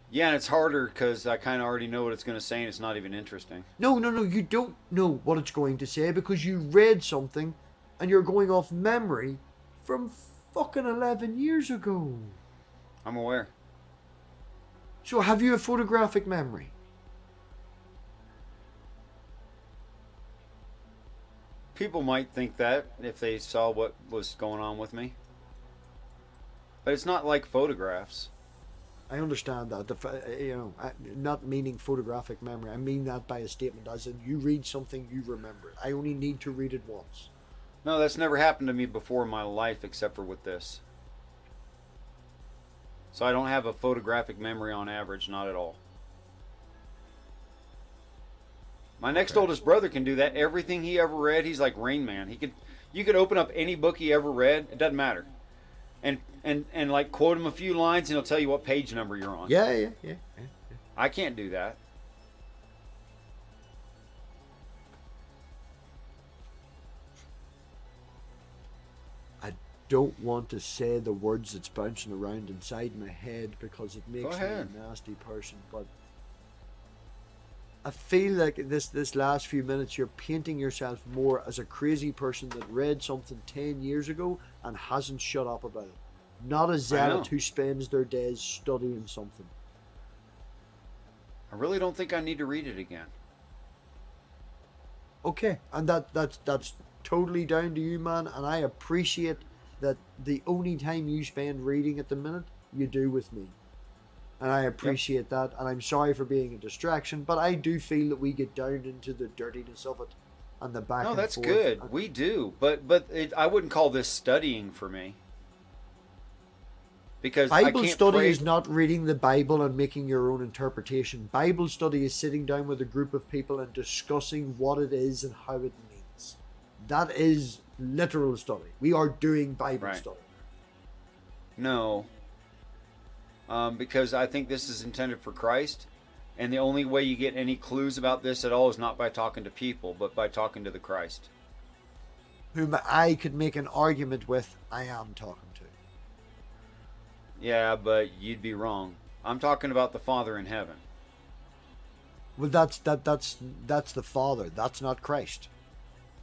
Yeah, and it's harder because I kind of already know what it's going to say, and it's not even interesting. No, you don't know what it's going to say because you read something and you're going off memory from fucking 11 years ago. I'm aware. So have you a photographic memory? People might think that if they saw what was going on with me. But it's not like photographs. I understand that. Not meaning photographic memory. I mean that by a statement as in you read something, you remember it. I only need to read it once. No, that's never happened to me before in my life except for with this. So I don't have a photographic memory on average, not at all. My next oldest brother can do that. Everything he ever read, he's like Rain Man. You could open up any book he ever read, it doesn't matter. And like quote him a few lines and he'll tell you what page number you're on. Yeah. I can't do that. I don't want to say the words that's bouncing around inside my head because it makes me a nasty person, but I feel like this last few minutes you're painting yourself more as a crazy person that read something 10 years ago and hasn't shut up about it. Not a zealot who spends their days studying something. I really don't think I need to read it again. Okay, and that's totally down to you, man, and I appreciate that the only time you spend reading at the minute, you do with me. And I appreciate that, and I'm sorry for being a distraction, but I do feel that we get down into the dirtiness of it and the back and forth. No, that's good. We do, but I wouldn't call this studying for me. Because Bible I can't study pray. is not reading the Bible and making your own interpretation. Bible study is sitting down with a group of people and discussing what it is and how it means. That is literal study. We are doing Bible study. No. Because I think this is intended for Christ, and the only way you get any clues about this at all is not by talking to people, but by talking to the Christ. Whom I could make an argument with, I am talking to. Yeah, but you'd be wrong. I'm talking about the Father in heaven. Well, that's the Father. That's not Christ.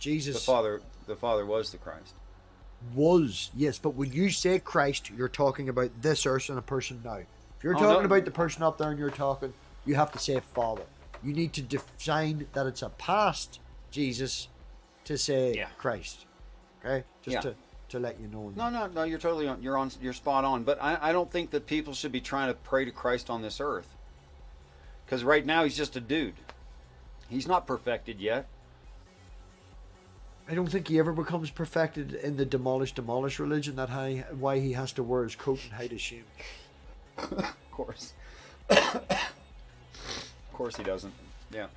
Jesus. The Father was the Christ. Was, yes, but when you say Christ, you're talking about this earth and a person now. If you're talking about the person up there and you're talking, you have to say Father. You need to define that it's a past Jesus to say Christ. Okay? Just to let you know. No, you're totally on. You're spot on. But I don't think that people should be trying to pray to Christ on this earth. Because right now he's just a dude. He's not perfected yet. I don't think he ever becomes perfected in the demolish religion. Why he has to wear his coat and hide his shame. Of course. Of course he doesn't. Yeah.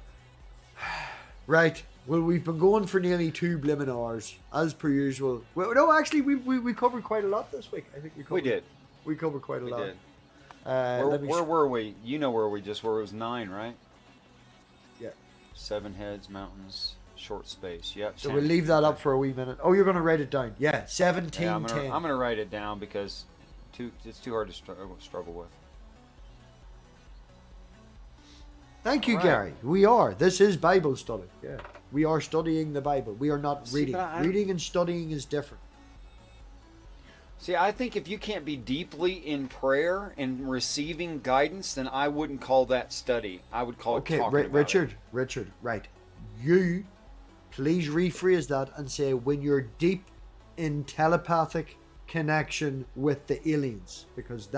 Right. Well, we've been going for nearly 2 blimmin' hours, as per usual. Well, no, actually, we covered quite a lot this week. I think we did. We covered quite a lot. We did. Where were we? You know where we just were. It was 9, right? Yeah. 7 heads, mountains, short space. Yep. So 10. we'll leave that up for a wee minute. Oh, you're going to write it down. Yeah, 17, yeah, I'm 10. going to write it down because it's too hard to struggle with. Thank you, Gary. We are. This is Bible study. Yeah. We are studying the Bible. We are not reading. Reading and studying is different. See, I think if you can't be deeply in prayer and receiving guidance, then I wouldn't call that study. I would call it talking about it. Richard, right. You, please rephrase that and say when you're deep in telepathic connection with the aliens. Because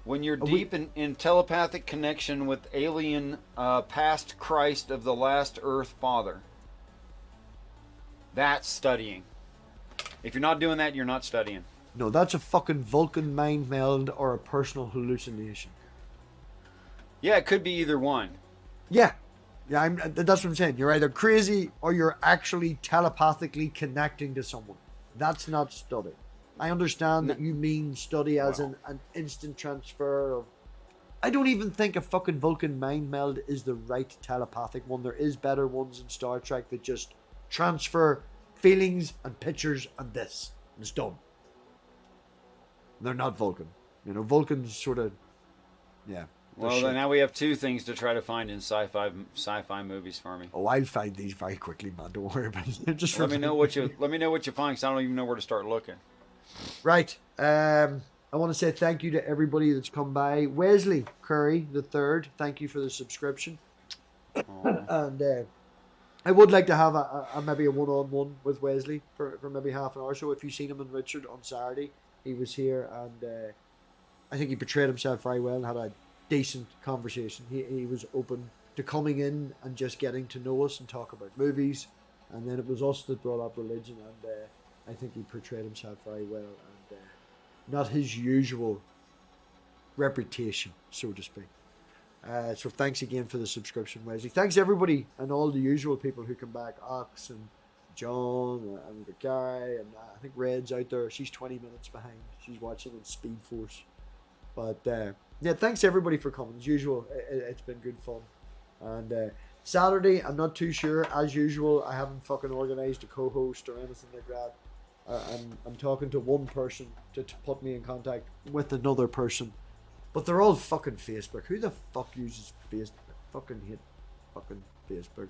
when you're deep in telepathic connection with alien past Christ of the last earth father. That's studying. If you're not doing that, you're not studying. No, that's a fucking Vulcan mind meld or a personal hallucination. Yeah, it could be either one. Yeah. Yeah, that's what I'm saying. You're either crazy or you're actually telepathically connecting to someone. That's not study. I understand that you mean study as an instant transfer of... I don't even think a fucking Vulcan mind meld is the right telepathic one. There is better ones in Star Trek that just transfer feelings and pictures and this. And it's done. They're not Vulcan. You know, Vulcans sort of... Yeah. Well, then now we have two things to try to find in sci-fi movies for me. Oh, I'll find these very quickly, man. Don't worry about it. Just let me know what you find, because I don't even know where to start looking. Right. I want to say thank you to everybody that's come by. Wesley Curry the third, thank you for the subscription. And I would like to have maybe a one-on-one with Wesley for maybe half an hour. So if you've seen him and Richard on Saturday, he was here, and I think he portrayed himself very well and had a decent conversation. He was open to coming in and just getting to know us and talk about movies, and then it was us that brought up religion, and I think he portrayed himself very well, and not his usual reputation, so to speak. So thanks again for the subscription, Wesley. Thanks everybody and all the usual people who come back, Ox and John and the guy, and I think Red's out there. She's 20 minutes behind. She's watching in Speed Force. But yeah, thanks everybody for coming. As usual, it's been good fun. And Saturday, I'm not too sure. As usual, I haven't fucking organised a co-host or anything like that. I'm talking to one person to put me in contact with another person. But they're all fucking Facebook. Who the fuck uses Facebook? Fucking hate fucking Facebook.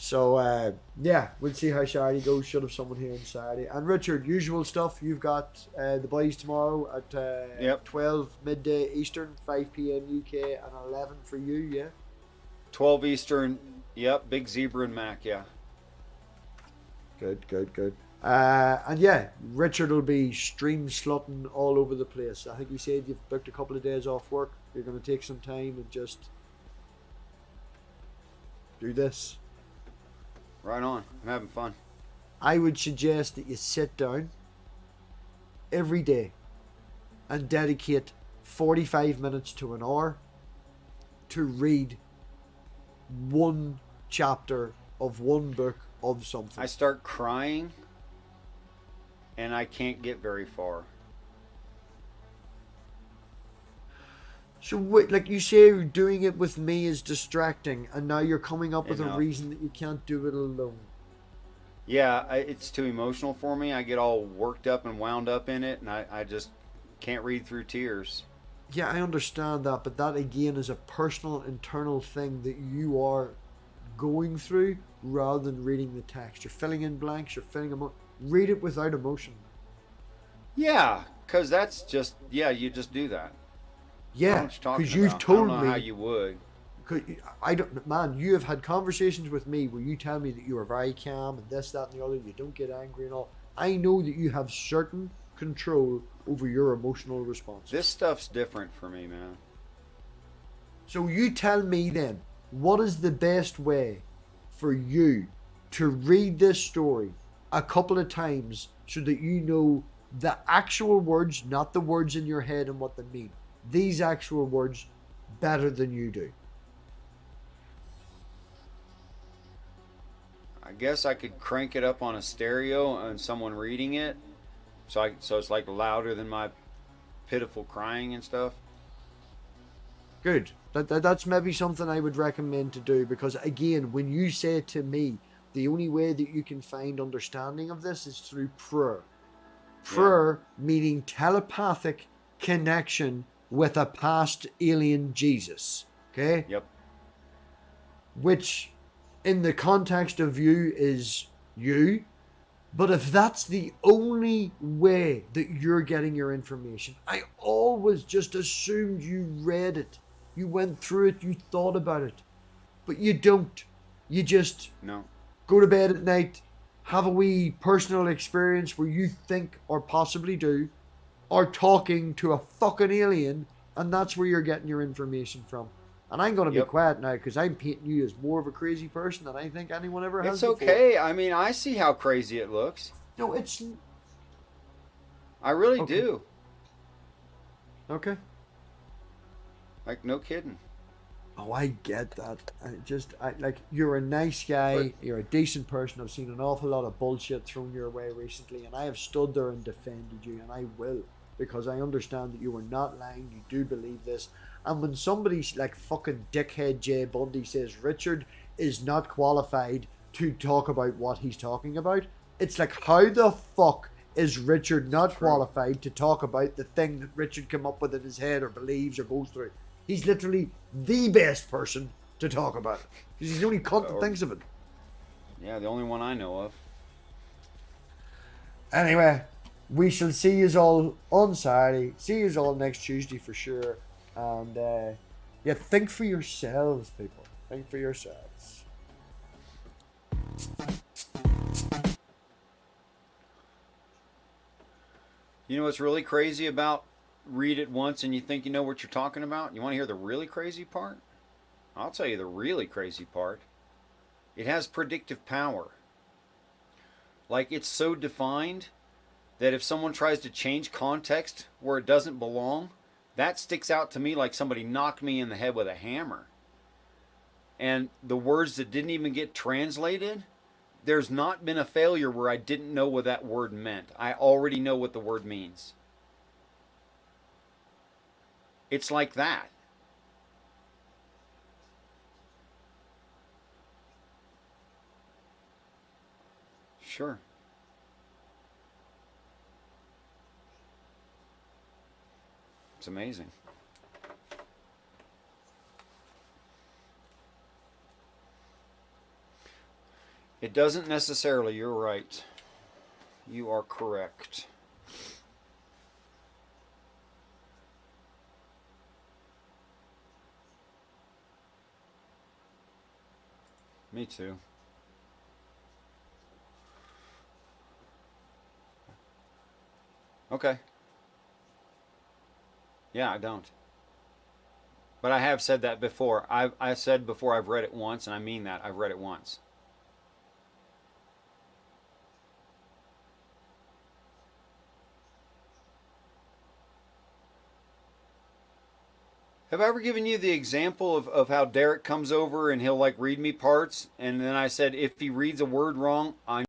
So, yeah, we'll see how Saturday goes. Should have someone here on Saturday. And Richard, usual stuff. You've got the boys tomorrow at 12 midday Eastern, 5 p.m. UK, and 11 for you, yeah? 12 Eastern, yep, Big Zebra and Mac, yeah. Good. And yeah, Richard will be stream slotting all over the place. I think you said you've booked a couple of days off work. You're going to take some time and just do this. Right on. I'm having fun. I would suggest that you sit down every day and dedicate 45 minutes to an hour to read one chapter of one book of something. I start crying and I can't get very far. So, like you say, doing it with me is distracting, and now you're coming up with a reason that you can't do it alone. Yeah, it's too emotional for me. I get all worked up and wound up in it, and I just can't read through tears. Yeah, I understand that, but that again is a personal, internal thing that you are going through rather than reading the text. You're filling in blanks, you're filling them up. Read it without emotion. Yeah, because that's just, you just do that. Yeah, because you've told me. I don't know how you would. I don't, man. You have had conversations with me where you tell me that you are very calm and this, that, and the other. You don't get angry and all. I know that you have certain control over your emotional response. This stuff's different for me, man. So you tell me then, what is the best way for you to read this story a couple of times so that you know the actual words, not the words in your head and what they mean. These actual words better than you do. I guess I could crank it up on a stereo and someone reading it, so it's like louder than my pitiful crying and stuff. Good. That's maybe something I would recommend to do, because again, when you say to me, the only way that you can find understanding of this is through prayer. Prayer meaning telepathic connection with a past alien Jesus. Okay? Yep. Which, in the context of you, is you. But if that's the only way that you're getting your information, I always just assumed you read it. You went through it, you thought about it. But you don't. You just go to bed at night, have a wee personal experience where you think, or possibly do, or talking to a fucking alien, and that's where you're getting your information from. And I'm going to be quiet now because I'm painting you as more of a crazy person than I think anyone ever has. It's okay. I mean, I see how crazy it looks. No, it's... I really do. Okay. Like, no kidding. Oh, I get that. Like, you're a nice guy, But you're a decent person. I've seen an awful lot of bullshit thrown your way recently, and I have stood there and defended you, and I will, because I understand that you were not lying. You do believe this. And when somebody like fucking dickhead Jay Bundy says Richard is not qualified to talk about what he's talking about, it's like, how the fuck is Richard not true. qualified to talk about the thing that Richard came up with in his head or believes or goes through? He's literally the best person to talk about it. Because he's the only cunt that thinks of it. Yeah, the only one I know of. Anyway, we shall see you all on Saturday. See you all next Tuesday for sure. And yeah, think for yourselves, people. Think for yourselves. You know what's really crazy about read it once and you think you know what you're talking about? You want to hear the really crazy part? I'll tell you the really crazy part. It has predictive power. Like, it's so defined that if someone tries to change context where it doesn't belong, that sticks out to me like somebody knocked me in the head with a hammer. And the words that didn't even get translated, there's not been a failure where I didn't know what that word meant. I already know what the word means. It's like that. Sure. It's amazing. It doesn't necessarily, you're right. You are correct. Me too. Okay. Yeah, I don't. But I have said that before. I said before I've read it once, and I mean that. I've read it once. Have I ever given you the example of how Derek comes over and he'll like read me parts, and then I said if he reads a word wrong, I